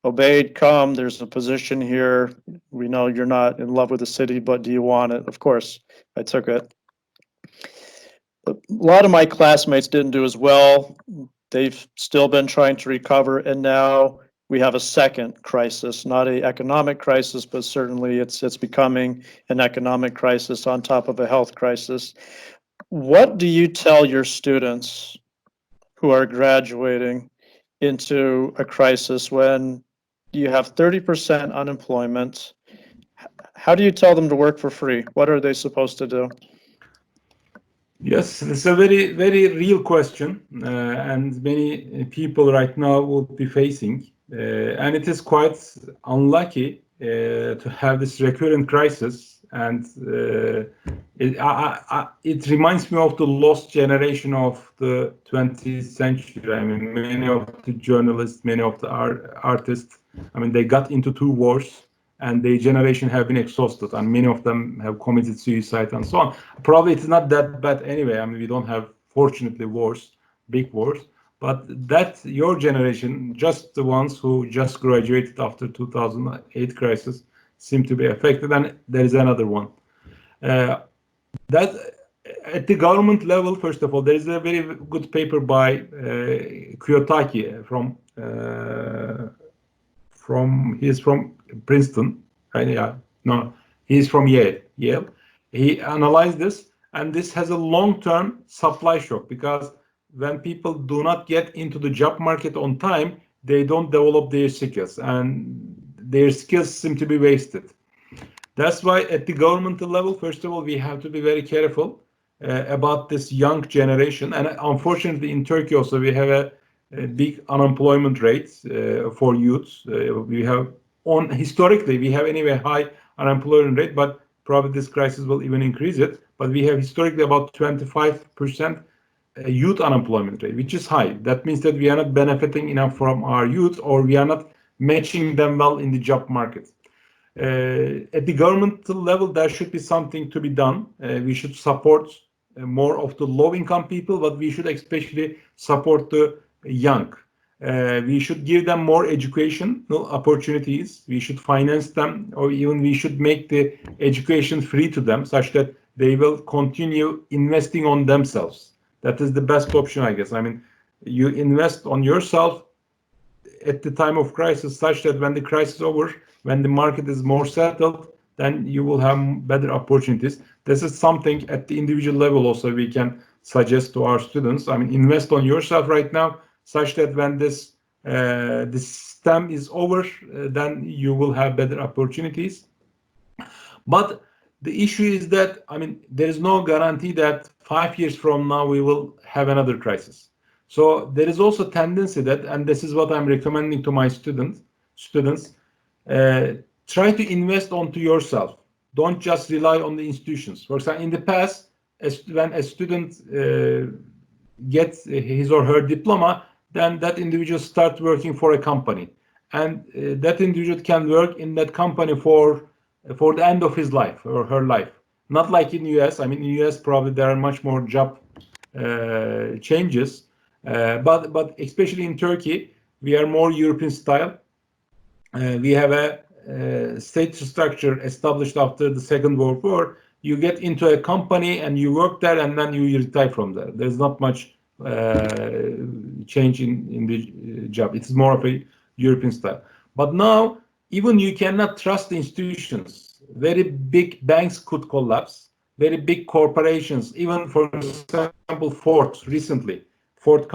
Obaid, come, there's a position here. We know you're not in love with the city, but do you want it? Of course, I took it. But a lot of my classmates didn't do as well. They've still been trying to recover, and now we have a second crisis, not an economic crisis, but certainly it's becoming an economic crisis on top of a health crisis. What do you tell your students who are graduating into a crisis when you have 30% unemployment? How do you tell them to work for free? What are they supposed to do? Yes, it's a very, very real question, and many people right now will be facing. And it is quite unlucky to have this recurrent crisis. And it reminds me of the lost generation of the 20th century. I mean, many of the journalists, many of the artists, I mean, they got into two wars and their generation have been exhausted, and many of them have committed suicide and so on. Probably it's not that bad anyway. I mean, we don't have, fortunately, wars, big wars, but that your generation, just the ones who just graduated after 2008 crisis, seem to be affected, and there is another one. That at the government level, first of all, there is a very good paper by Kiyotaki he's from Princeton, right? Yeah, no, he's from Yale. He analyzed this, and this has a long-term supply shock because when people do not get into the job market on time, they don't develop their skills, and their skills seem to be wasted. That's why at the governmental level, first of all, we have to be very careful about this young generation. And unfortunately, in Turkey also, we have a big unemployment rate for youths. We have historically, we have anyway high unemployment rate, but probably this crisis will even increase it. But we have historically about 25% youth unemployment rate, which is high. That means that we are not benefiting enough from our youth, or we are not matching them well in the job market. At the governmental level, there should be something to be done. We should support more of the low-income people, but we should especially support the young. We should give them more educational opportunities. We should finance them, or even we should make the education free to them, such that they will continue investing on themselves. That is the best option, I guess. I mean, you invest on yourself at the time of crisis, such that when the crisis is over, when the market is more settled, then you will have better opportunities. This is something at the individual level also we can suggest to our students. I mean, invest on yourself right now, such that when this stem is over, then you will have better opportunities. But the issue is that, I mean, there is no guarantee that 5 years from now we will have another crisis. So there is also a tendency that, and this is what I'm recommending to my students, try to invest onto yourself. Don't just rely on the institutions. For example, in the past, when a student gets his or her diploma, then that individual starts working for a company, and that individual can work in that company for the end of his life or her life. Not like in US. I mean, in US probably there are much more job changes, but especially in Turkey, we are more European style. We have a state structure established after the Second World War. You get into a company and you work there, and then you retire from there. There's not much change in the job. It's more of a European style. But now, even you cannot trust the institutions. Very big banks could collapse. Very big corporations, even for example, Ford recently, Ford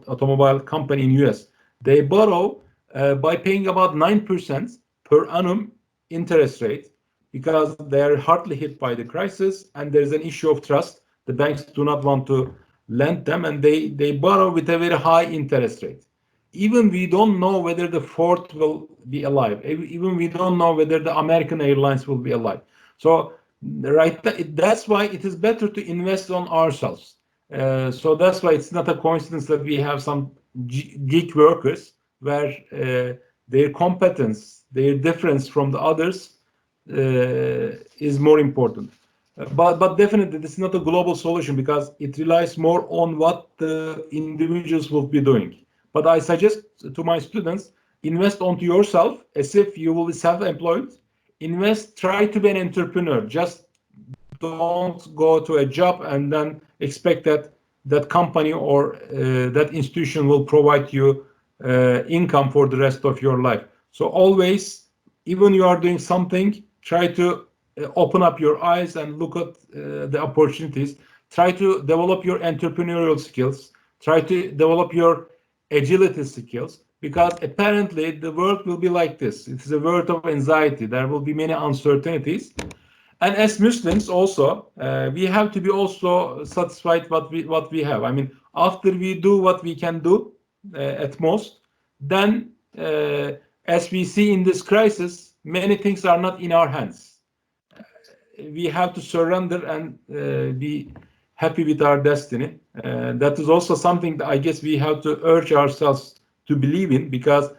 automobile company in US, they borrow by paying about 9% per annum interest rate, because they're hardly hit by the crisis and there's an issue of trust. The banks do not want to lend them, and they borrow with a very high interest rate. Even we don't know whether the Ford will be alive. Even we don't know whether the American Airlines will be alive. So that's why it is better to invest on ourselves. So that's why it's not a coincidence that we have some geek workers where their competence, their difference from the others is more important. But definitely this is not a global solution, because it relies more on what the individuals will be doing. But I suggest to my students, invest onto yourself as if you will be self-employed. Try to be an entrepreneur. Just don't go to a job and then expect that company or that institution will provide you income for the rest of your life. So always, even you are doing something, try to open up your eyes and look at the opportunities. Try to develop your entrepreneurial skills. Try to develop your agility skills, because apparently the world will be like this. It is a world of anxiety. There will be many uncertainties. And as Muslims also, we have to be also satisfied what we have. I mean, after we do what we can do at most, then as we see in this crisis, many things are not in our hands. We have to surrender and be happy with our destiny. That is also something that I guess we have to urge ourselves to believe in, because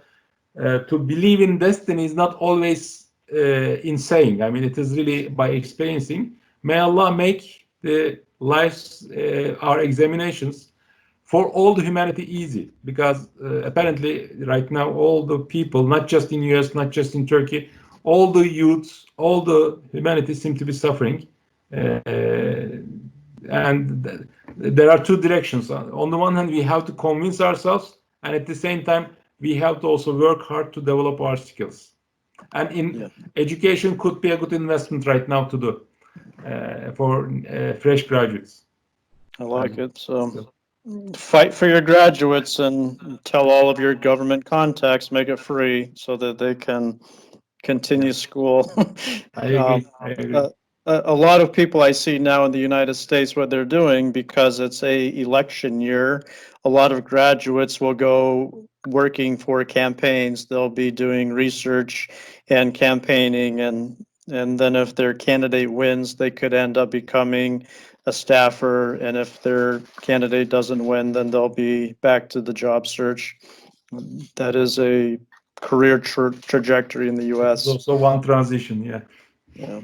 to believe in destiny is not always in saying. I mean, it is really by experiencing. May Allah make the lives, our examinations for all the humanity easy, because apparently right now all the people, not just in US, not just in Turkey, all the youths, all the humanity seem to be suffering. And there are two directions. On the one hand, we have to convince ourselves, and at the same time, we have to also work hard to develop our skills. And education could be a good investment right now to do for fresh graduates. I like it. So fight for your graduates and tell all of your government contacts, make it free so that they can continue school. I agree. I agree. A lot of people I see now in the United States, what they're doing, because it's a election year, a lot of graduates will go working for campaigns. They'll be doing research and campaigning, and then if their candidate wins, they could end up becoming a staffer, and if their candidate doesn't win, then they'll be back to the job search. That is a career trajectory in the U.S. Also one transition, yeah. Yeah.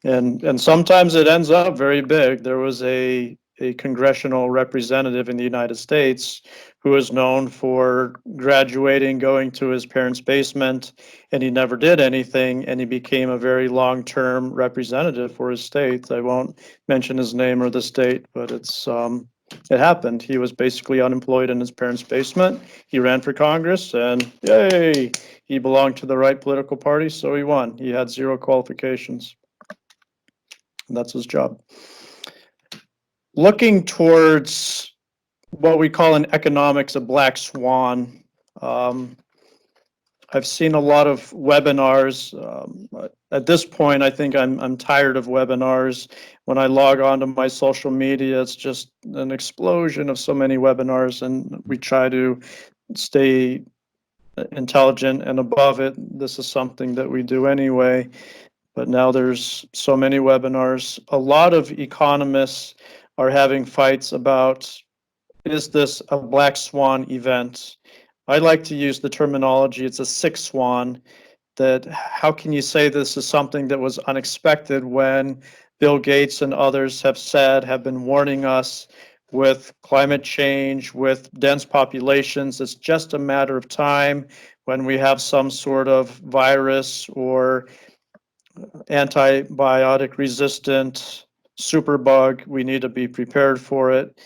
And sometimes it ends up very big. There was a congressional representative in the United States who is known for graduating, going to his parents' basement, and he never did anything, and he became a very long-term representative for his state. I won't mention his name or the state, but it happened. He was basically unemployed in his parents' basement. He ran for Congress, and yay, he belonged to the right political party, so he won. He had zero qualifications. And that's his job. Looking towards what we call in economics a black swan. I've seen a lot of webinars. At this point, I think I'm tired of webinars. When I log on to my social media, it's just an explosion of so many webinars, and we try to stay intelligent and above it. This is something that we do anyway. But now there's so many webinars. A lot of economists are having fights about, is this a black swan event? I like to use the terminology, it's a sick swan. That how can you say this is something that was unexpected when Bill Gates and others have been warning us with climate change, with dense populations, it's just a matter of time when we have some sort of virus or antibiotic resistant superbug. We need to be prepared for it.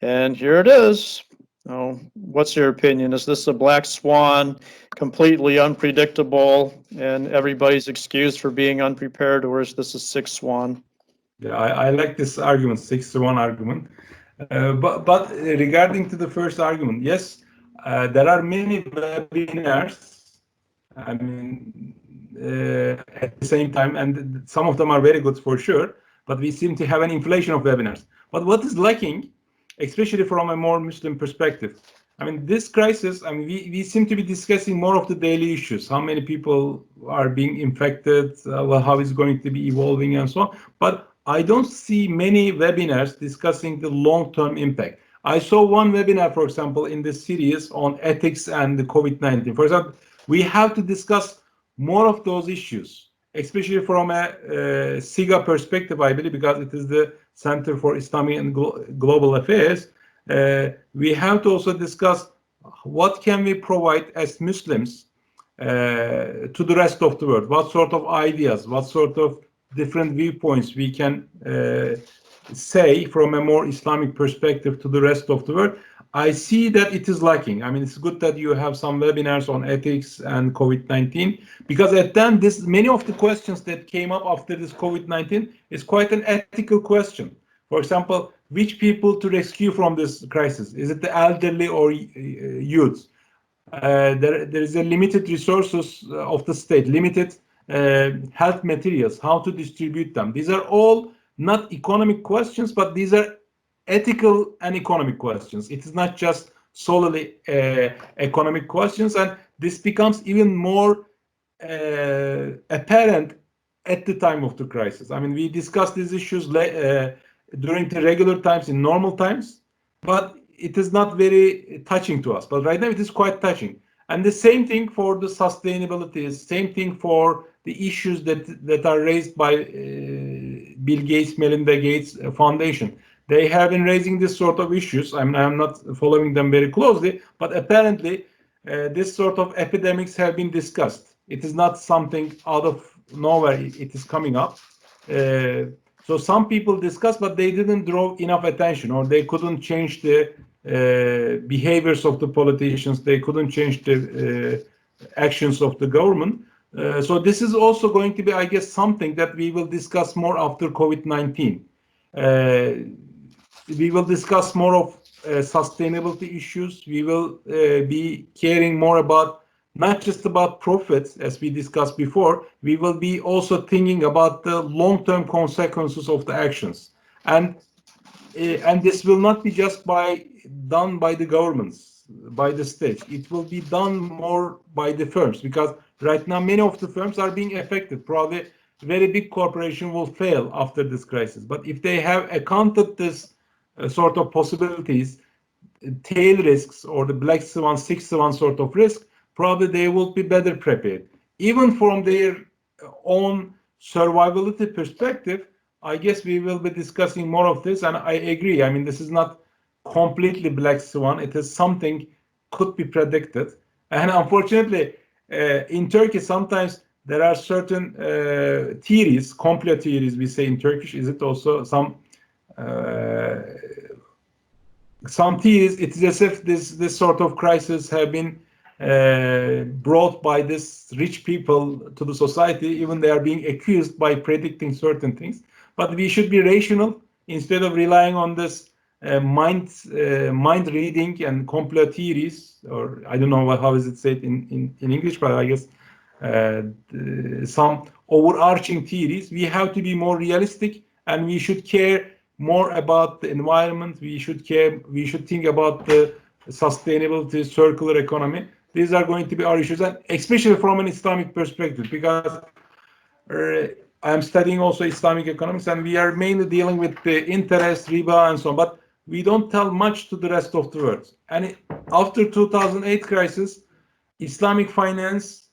And here it is. Oh, what's your opinion? Is this a black swan, completely unpredictable, and everybody's excused for being unprepared, or is this a sick swan? Yeah, I like this argument, 6-1 argument. But regarding to the first argument, yes, there are many webinars. I mean, at the same time, and some of them are very good for sure, but we seem to have an inflation of webinars. But what is lacking, especially from a more Muslim perspective, I mean, this crisis, I mean, we seem to be discussing more of the daily issues, how many people are being infected, how it's going to be evolving and so on. But I don't see many webinars discussing the long-term impact. I saw one webinar, for example, in this series on ethics and the COVID-19. For example, we have to discuss more of those issues, especially from a CIGA perspective, I believe, because it is the Center for Islamic and Global Affairs. We have to also discuss what can we provide as Muslims to the rest of the world, what sort of ideas, what sort of different viewpoints we can say from a more Islamic perspective to the rest of the world. I see that it is lacking. I mean, it's good that you have some webinars on ethics and COVID-19, because at then many of the questions that came up after this COVID-19 is quite an ethical question. For example, which people to rescue from this crisis? Is it the elderly or youths? There is a limited resources of the state, limited health materials, how to distribute them. These are all not economic questions, but these are ethical and economic questions. It is not just solely economic questions, and this becomes even more apparent at the time of the crisis. I mean, we discussed these issues during the regular times, in normal times, but it is not very touching to us. But right now it is quite touching. And the same thing for the sustainability, same thing for the issues that are raised by Bill Gates, Melinda Gates Foundation. They have been raising this sort of issues. I'm not following them very closely, but apparently this sort of epidemics have been discussed. It is not something out of nowhere. It is coming up. So some people discuss, but they didn't draw enough attention, or they couldn't change the behaviors of the politicians. They couldn't change the actions of the government. So this is also going to be, I guess, something that we will discuss more after COVID-19. We will discuss more of sustainability issues. We will be caring more about not just about profits, as we discussed before. We will be also thinking about the long-term consequences of the actions, and this will not be just done by the governments, by the state. It will be done more by the firms, because right now many of the firms are being affected. Probably very big corporation will fail after this crisis. But if they have accounted this sort of possibilities, tail risks, or the black swan, six swan sort of risk, probably they will be better prepared. Even from their own survivability perspective, I guess we will be discussing more of this, and I agree. I mean, this is not completely black swan. It is something could be predicted. And unfortunately, in Turkey, sometimes there are certain theories, complot theories, we say in Turkish. Is it also some theories? It is as if this sort of crisis have been brought by this rich people to the society. Even they are being accused by predicting certain things. But we should be rational instead of relying on this mind reading and complot theories, or I don't know how is it said in English, but I guess some overarching theories. We have to be more realistic, and we should care more about the environment. We should think about the sustainability, circular economy. These are going to be our issues, and especially from an Islamic perspective, because I'm studying also Islamic economics, and we are mainly dealing with the interest, riba, and so on. But we don't tell much to the rest of the world. And after 2008 crisis, Islamic finance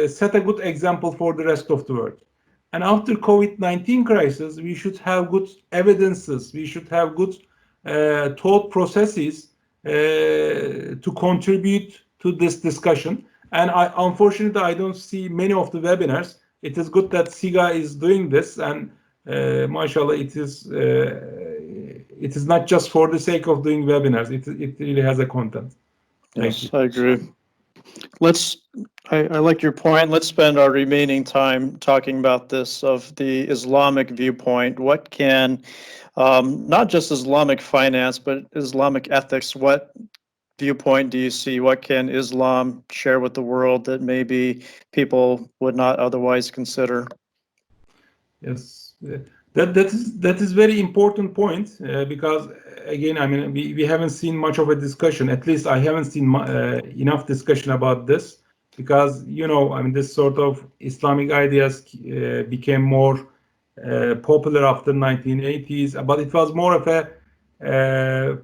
set a good example for the rest of the world. And after COVID-19 crisis, we should have good evidences. We should have good thought processes to contribute to this discussion. And unfortunately, I don't see many of the webinars. It is good that CIGA is doing this, and mashallah, it is not just for the sake of doing webinars. It really has a content. Yes, I agree. I like your point. Let's spend our remaining time talking about this of the Islamic viewpoint. What can, not just Islamic finance, but Islamic ethics, what viewpoint do you see? What can Islam share with the world that maybe people would not otherwise consider? Yes, that is very important point, because again, I mean, we haven't seen much of a discussion. At least I haven't seen enough discussion about this, because I mean, this sort of Islamic ideas became more popular after 1980s, but it was more of a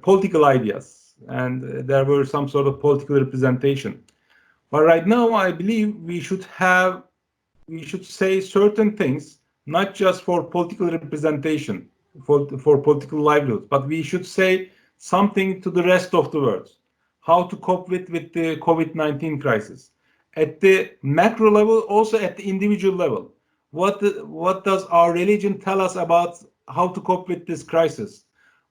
political ideas, and there were some sort of political representation. But right now, I believe we should say certain things, not just for political representation, for political livelihood, but we should say something to the rest of the world, how to cope with the COVID-19 crisis. At the macro level, also at the individual level. What does our religion tell us about how to cope with this crisis?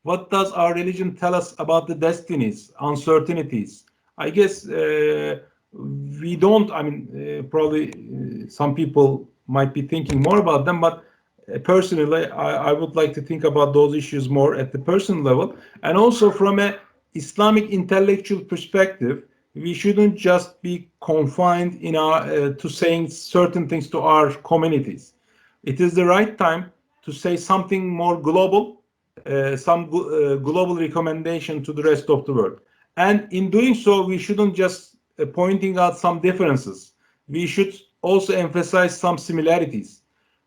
What does our religion tell us about the destinies, uncertainties? I guess we don't, I mean, probably some people might be thinking more about them, but personally, I would like to think about those issues more at the personal level. And also from a Islamic intellectual perspective, we shouldn't just be confined in our to saying certain things to our communities. It is the right time to say something more global, some global recommendation to the rest of the world. And in doing so, we shouldn't just pointing out some differences. We should also emphasize some similarities.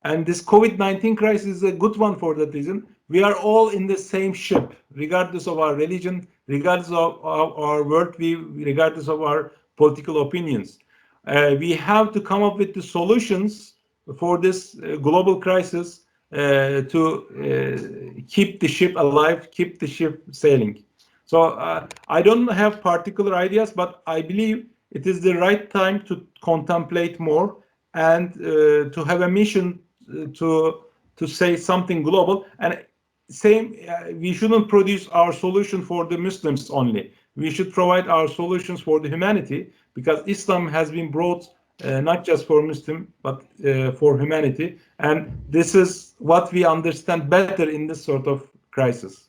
And this COVID-19 crisis is a good one for that reason. We are all in the same ship, regardless of our religion, regardless of our worldview, regardless of our political opinions. We have to come up with the solutions for this global crisis to keep the ship alive, keep the ship sailing. So I don't have particular ideas, but I believe it is the right time to contemplate more and to have a mission to say something global. And same, we shouldn't produce our solution for the Muslims only. We should provide our solutions for the humanity, because Islam has been brought not just for Muslim, but for humanity. And this is what we understand better in this sort of crisis.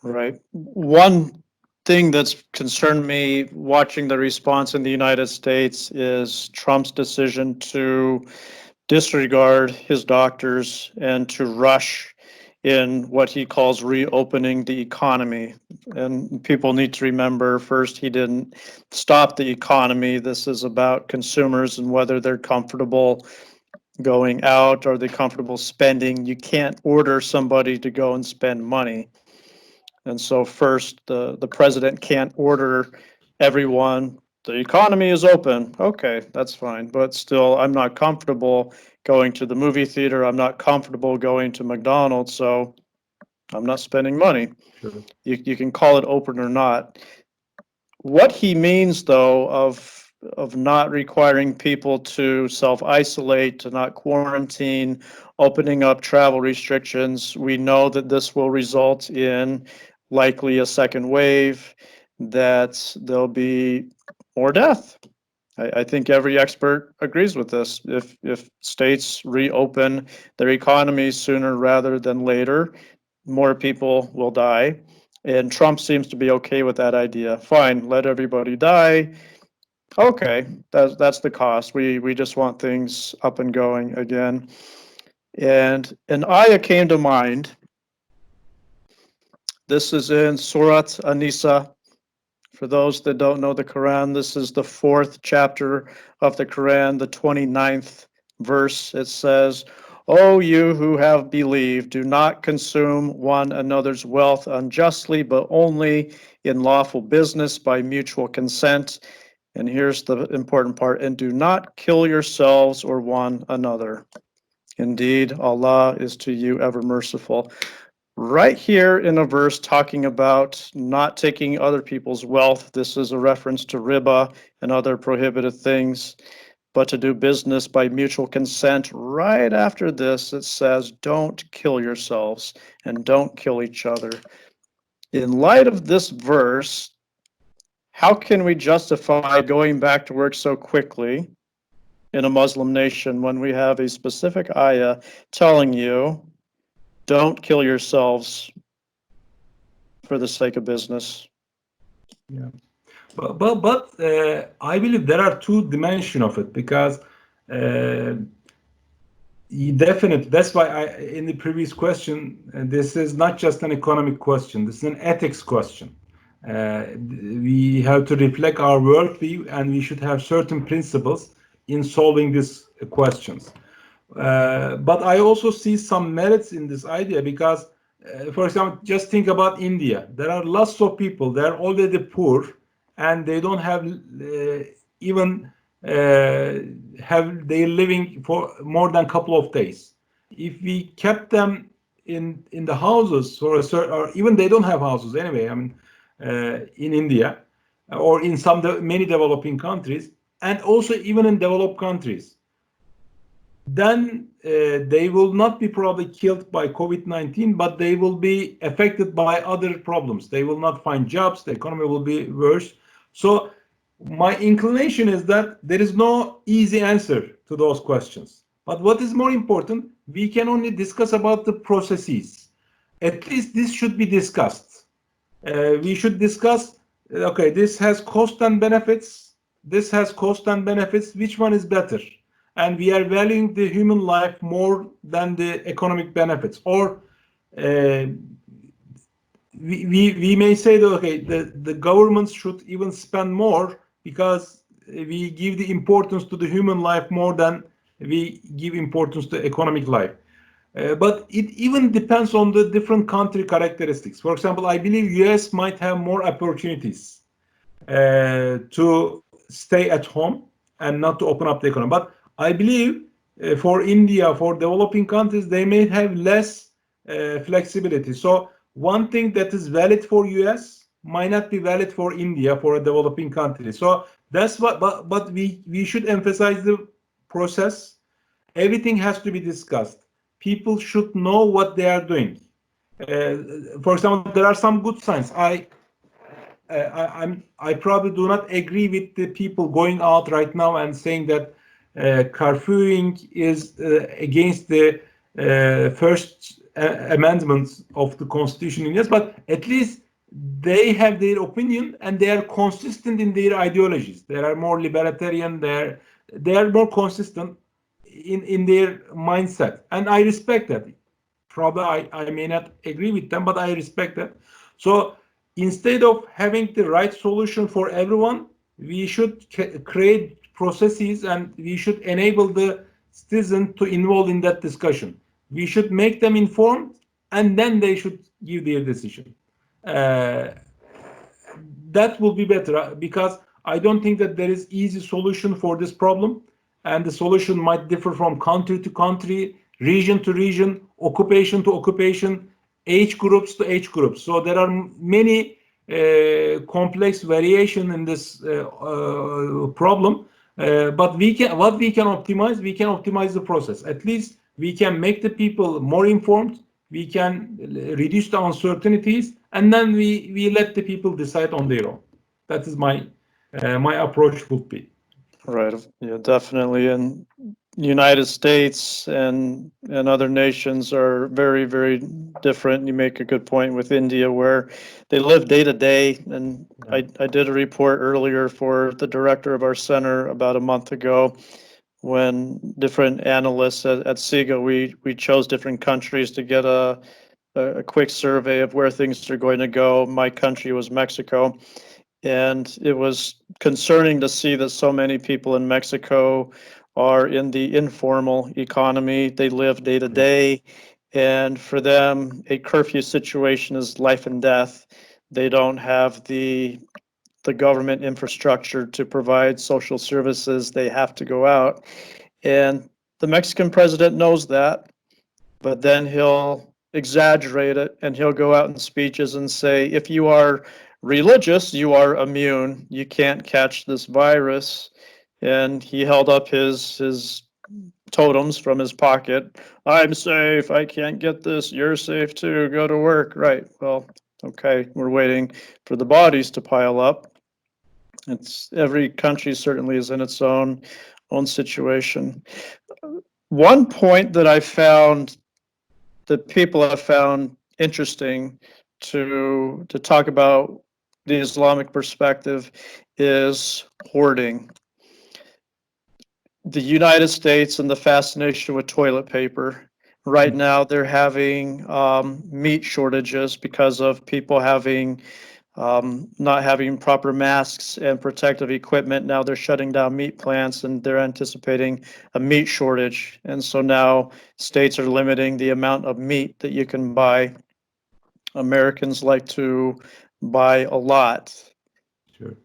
Right. One thing that's concerned me watching the response in the United States is Trump's decision to disregard his doctors and to rush in what he calls reopening the economy. And people need to remember, first, he didn't stop the economy. This is about consumers and whether they're comfortable going out, are they comfortable spending. You can't order somebody to go and spend money. And so first, the president can't order everyone, the economy is open. Okay, that's fine. But still, I'm not comfortable going to the movie theater. I'm not comfortable going to McDonald's, so I'm not spending money. Sure. You can call it open or not. What he means, though, of not requiring people to self-isolate, to not quarantine, opening up travel restrictions, we know that this will result in likely a second wave, that there'll be more death. I think every expert agrees with this. If states reopen their economies sooner rather than later, more people will die. And Trump seems to be okay with that idea. Fine, let everybody die. Okay, that's the cost. We just want things up and going again. And an ayah came to mind. This is in Surat An-Nisa. For those that don't know the Quran, this is the 4th chapter of the Quran, the 29th verse. It says, "O you who have believed, do not consume one another's wealth unjustly, but only in lawful business by mutual consent." And here's the important part, "and do not kill yourselves or one another. Indeed, Allah is to you ever merciful." Right here in a verse talking about not taking other people's wealth. This is a reference to riba and other prohibited things, but to do business by mutual consent. Right after this, it says, don't kill yourselves and don't kill each other. In light of this verse, how can we justify going back to work so quickly in a Muslim nation when we have a specific ayah telling you, don't kill yourselves for the sake of business? Yeah, but I believe there are two dimensions of it, because definitely that's why in the previous question, this is not just an economic question. This is an ethics question. We have to reflect our worldview, and we should have certain principles in solving these questions. But I also see some merits in this idea, because for example, just think about India. There are lots of people, they're already poor, and they don't have even have their living for more than a couple of days. If we kept them in the houses for a certain, or even they don't have houses anyway, I mean, in India or in many developing countries, and also even in developed countries, then they will not be probably killed by COVID-19, but they will be affected by other problems. They will not find jobs, the economy will be worse. So my inclination is that there is no easy answer to those questions. But what is more important, we can only discuss about the processes. At least this should be discussed. We should discuss okay, this has cost and benefits. This has cost and benefits. Which one is better? And we are valuing the human life more than the economic benefits. Or we may say that, okay, the governments should even spend more because we give the importance to the human life more than we give importance to economic life. But it even depends on the different country characteristics. For example, I believe US might have more opportunities to stay at home and not to open up the economy. But I believe for India, for developing countries, they may have less flexibility. So one thing that is valid for US might not be valid for India, for a developing country. So that's what, but we should emphasize the process. Everything has to be discussed. People should know what they are doing. For example, there are some good signs. I probably do not agree with the people going out right now and saying that curfewing is against the first amendment of the constitution in US, but at least they have their opinion and they are consistent in their ideologies. They are more libertarian. They are more consistent in their mindset, and I respect that. Probably I may not agree with them, but I respect that. So instead of having the right solution for everyone, we should create processes and we should enable the citizen to involve in that discussion. We should make them informed and then they should give their decision. That will be better because I don't think that there is easy solution for this problem, and the solution might differ from country to country, region to region, occupation to occupation, age groups to age groups. So there are many complex variation in this problem. But what we can optimize the process. At least we can make the people more informed. We can reduce the uncertainties, and then we let the people decide on their own. That is my approach would be. Right. Yeah, definitely. And United States and other nations are very, very different. You make a good point with India, where they live day to day. And I did a report earlier for the director of our center about a month ago, when different analysts at CIGA, we chose different countries to get a quick survey of where things are going to go. My country was Mexico. And it was concerning to see that so many people in Mexico are in the informal economy. They live day to day. And for them, a curfew situation is life and death. They don't have the government infrastructure to provide social services. They have to go out. And the Mexican president knows that, but then he'll exaggerate it and he'll go out in speeches and say, if you are religious, you are immune. You can't catch this virus. And he held up his totems from his pocket. I'm safe. I can't get this. You're safe too. Go to work. Right. Well, okay. We're waiting for the bodies to pile up. It's every country certainly is in its own situation. One point that I found that people have found interesting to talk about the Islamic perspective is hoarding. The United States and the fascination with toilet paper. Right now, they're having meat shortages because of people having not having proper masks and protective equipment. Now they're shutting down meat plants and they're anticipating a meat shortage. And so now states are limiting the amount of meat that you can buy. Americans like to buy a lot. Sure.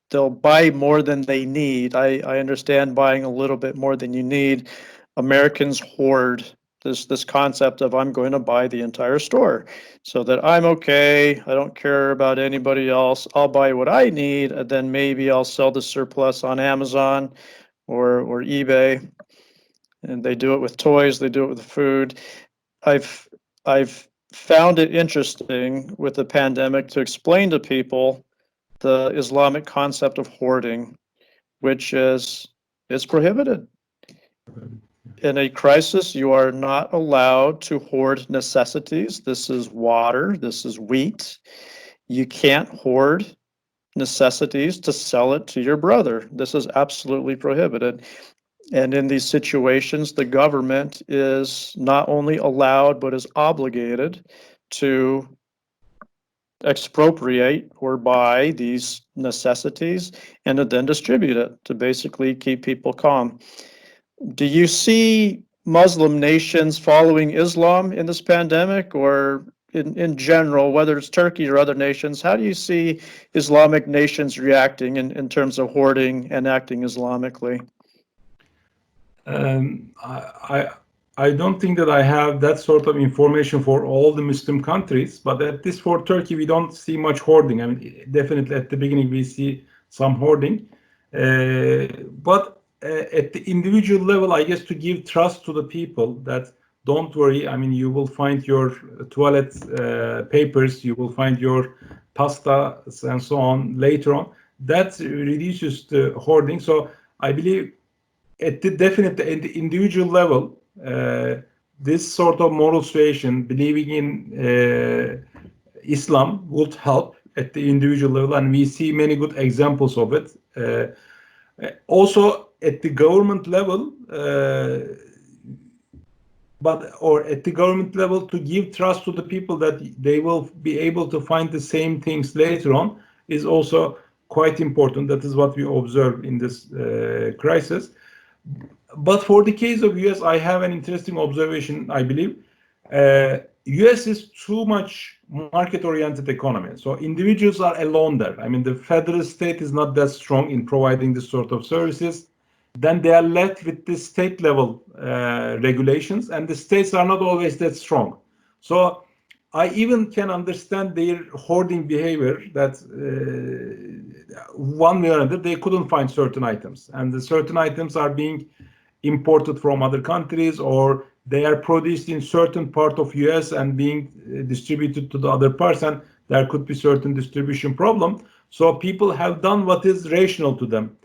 They'll buy more than they need. I understand buying a little bit more than you need. Americans hoard this concept of I'm going to buy the entire store so that I'm okay. I don't care about anybody else. I'll buy what I need, and then maybe I'll sell the surplus on Amazon or eBay. And they do it with toys. They do it with food. I've found it interesting with the pandemic to explain to people the Islamic concept of hoarding, which is prohibited. In a crisis, you are not allowed to hoard necessities. This is water, this is wheat. You can't hoard necessities to sell it to your brother. This is absolutely prohibited. And in these situations, the government is not only allowed, but is obligated to expropriate or buy these necessities and to then distribute it to basically keep people calm. Do you see Muslim nations following Islam in this pandemic, or in general, whether it's Turkey or other nations, how do you see Islamic nations reacting in terms of hoarding and acting Islamically? I don't think that I have that sort of information for all the Muslim countries, but at least for Turkey, we don't see much hoarding. I mean, definitely at the beginning, we see some hoarding. But at the individual level, I guess to give trust to the people that don't worry, I mean, you will find your toilet papers, you will find your pasta and so on later on. That reduces the hoarding. So I believe definitely at the individual level, this sort of moral suasion, believing in Islam would help at the individual level, and we see many good examples of it. Also at the government level, at the government level, to give trust to the people that they will be able to find the same things later on is also quite important. That is what we observe in this crisis. But for the case of US, I have an interesting observation, I believe. US is too much market-oriented economy. So individuals are alone there. I mean, the federal state is not that strong in providing this sort of services. Then they are left with the state level regulations, and the states are not always that strong. So I even can understand their hoarding behavior, that one way or another they couldn't find certain items, and the certain items are being imported from other countries, or they are produced in certain part of US and being distributed to the other parts, and there could be certain distribution problem. So people have done what is rational to them.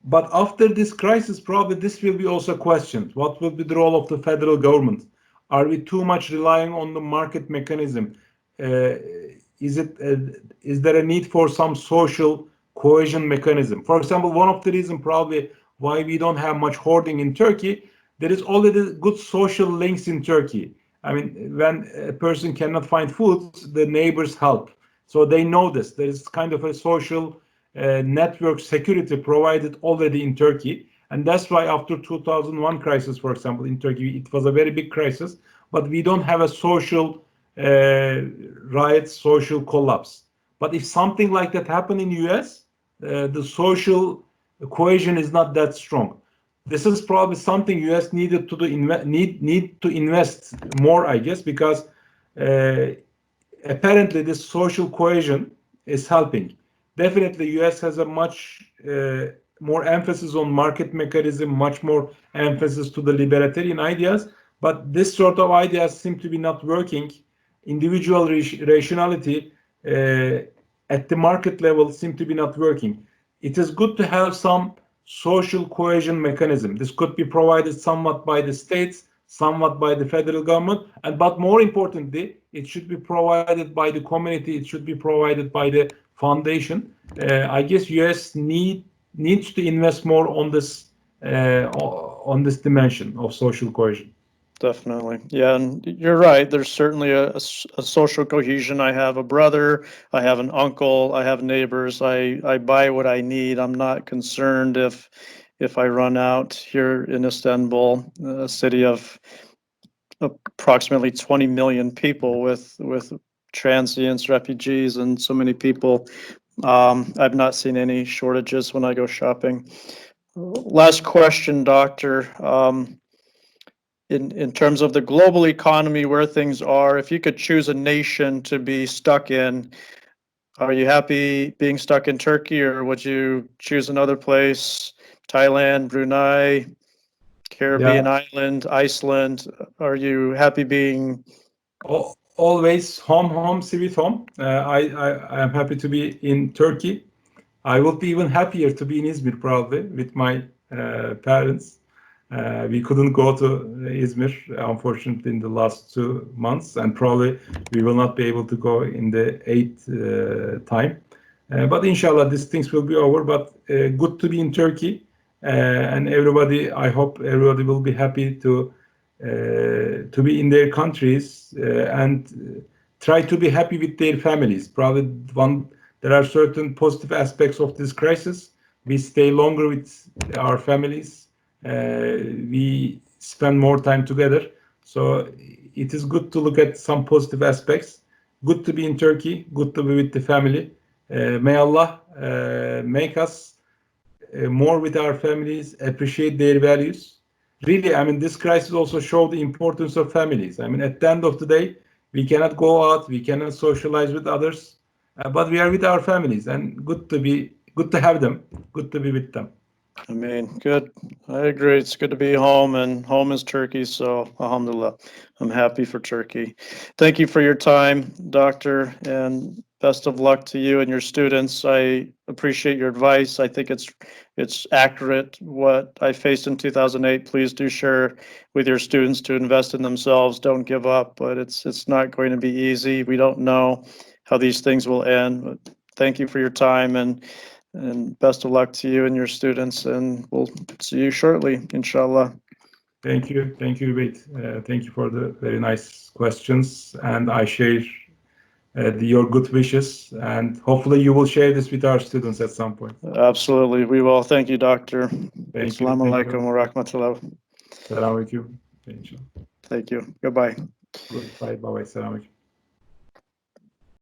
But after this crisis, probably this will be also questioned. What will be the role of the federal government? Are we too much relying on the market mechanism? Is there a need for some social cohesion mechanism? For example, one of the reasons probably why we don't have much hoarding in Turkey, there is already good social links in Turkey. I mean, when a person cannot find food, the neighbors help. So they know this. There is kind of a social network security provided already in Turkey. And that's why after 2001 crisis, for example, in Turkey, it was a very big crisis, but we don't have a social riot, social collapse. But if something like that happened in US, the social cohesion is not that strong. This is probably something US needed to do, need to invest more, I guess, because apparently this social cohesion is helping. Definitely, US has a much more emphasis on market mechanism, much more emphasis to the libertarian ideas. But this sort of ideas seem to be not working. Individual rationality at the market level seem to be not working. It is good to have some social cohesion mechanism. This could be provided somewhat by the states, somewhat by the federal government, but more importantly, it should be provided by the community. It should be provided by the foundation. I guess US needs to invest more on this dimension of social cohesion. Definitely. Yeah, and you're right. There's certainly a social cohesion. I have a brother, I have an uncle, I have neighbors. I buy what I need. I'm not concerned if I run out here in Istanbul, a city of approximately 20 million people with transients, refugees, and so many people. I've not seen any shortages when I go shopping. Last question, Doctor. In terms of the global economy, where things are, if you could choose a nation to be stuck in, are you happy being stuck in Turkey, or would you choose another place? Thailand, Brunei, Caribbean island, Iceland? Are you happy being? Always home, sweet home. I am happy to be in Turkey. I would be even happier to be in Izmir, probably with my parents. We couldn't go to Izmir, unfortunately, in the last 2 months, and probably we will not be able to go in the 8th time. But inshallah, these things will be over. But good to be in Turkey, and everybody. I hope everybody will be happy to be in their countries and try to be happy with their families. Probably there are certain positive aspects of this crisis. We stay longer with our families. We spend more time together. So it is good to look at some positive aspects. Good to be in Turkey. Good to be with the family. May Allah make us more with our families, appreciate their values. Really, I mean, this crisis also showed the importance of families. I mean, at the end of the day, we cannot go out, we cannot socialize with others, but we are with our families, and good to have them, good to be with them. I mean, good. I agree. It's good to be home, and home is Turkey. So, alhamdulillah, I'm happy for Turkey. Thank you for your time, Doctor, and best of luck to you and your students. I appreciate your advice. I think it's accurate what I faced in 2008. Please do share with your students to invest in themselves. Don't give up, but it's not going to be easy. We don't know how these things will end. But thank you for your time, and best of luck to you and your students, and we'll see you shortly, inshallah. Thank you, Ubaid. Thank you for the very nice questions, and I share your good wishes, and hopefully you will share this with our students at some point. Absolutely, we will. Thank you, Doctor. Thank you. Assalamu alaikum wa rahmatullah. Assalamu alaikum. Thank you. Goodbye. Goodbye. Bye-bye. Assalamu alaikum.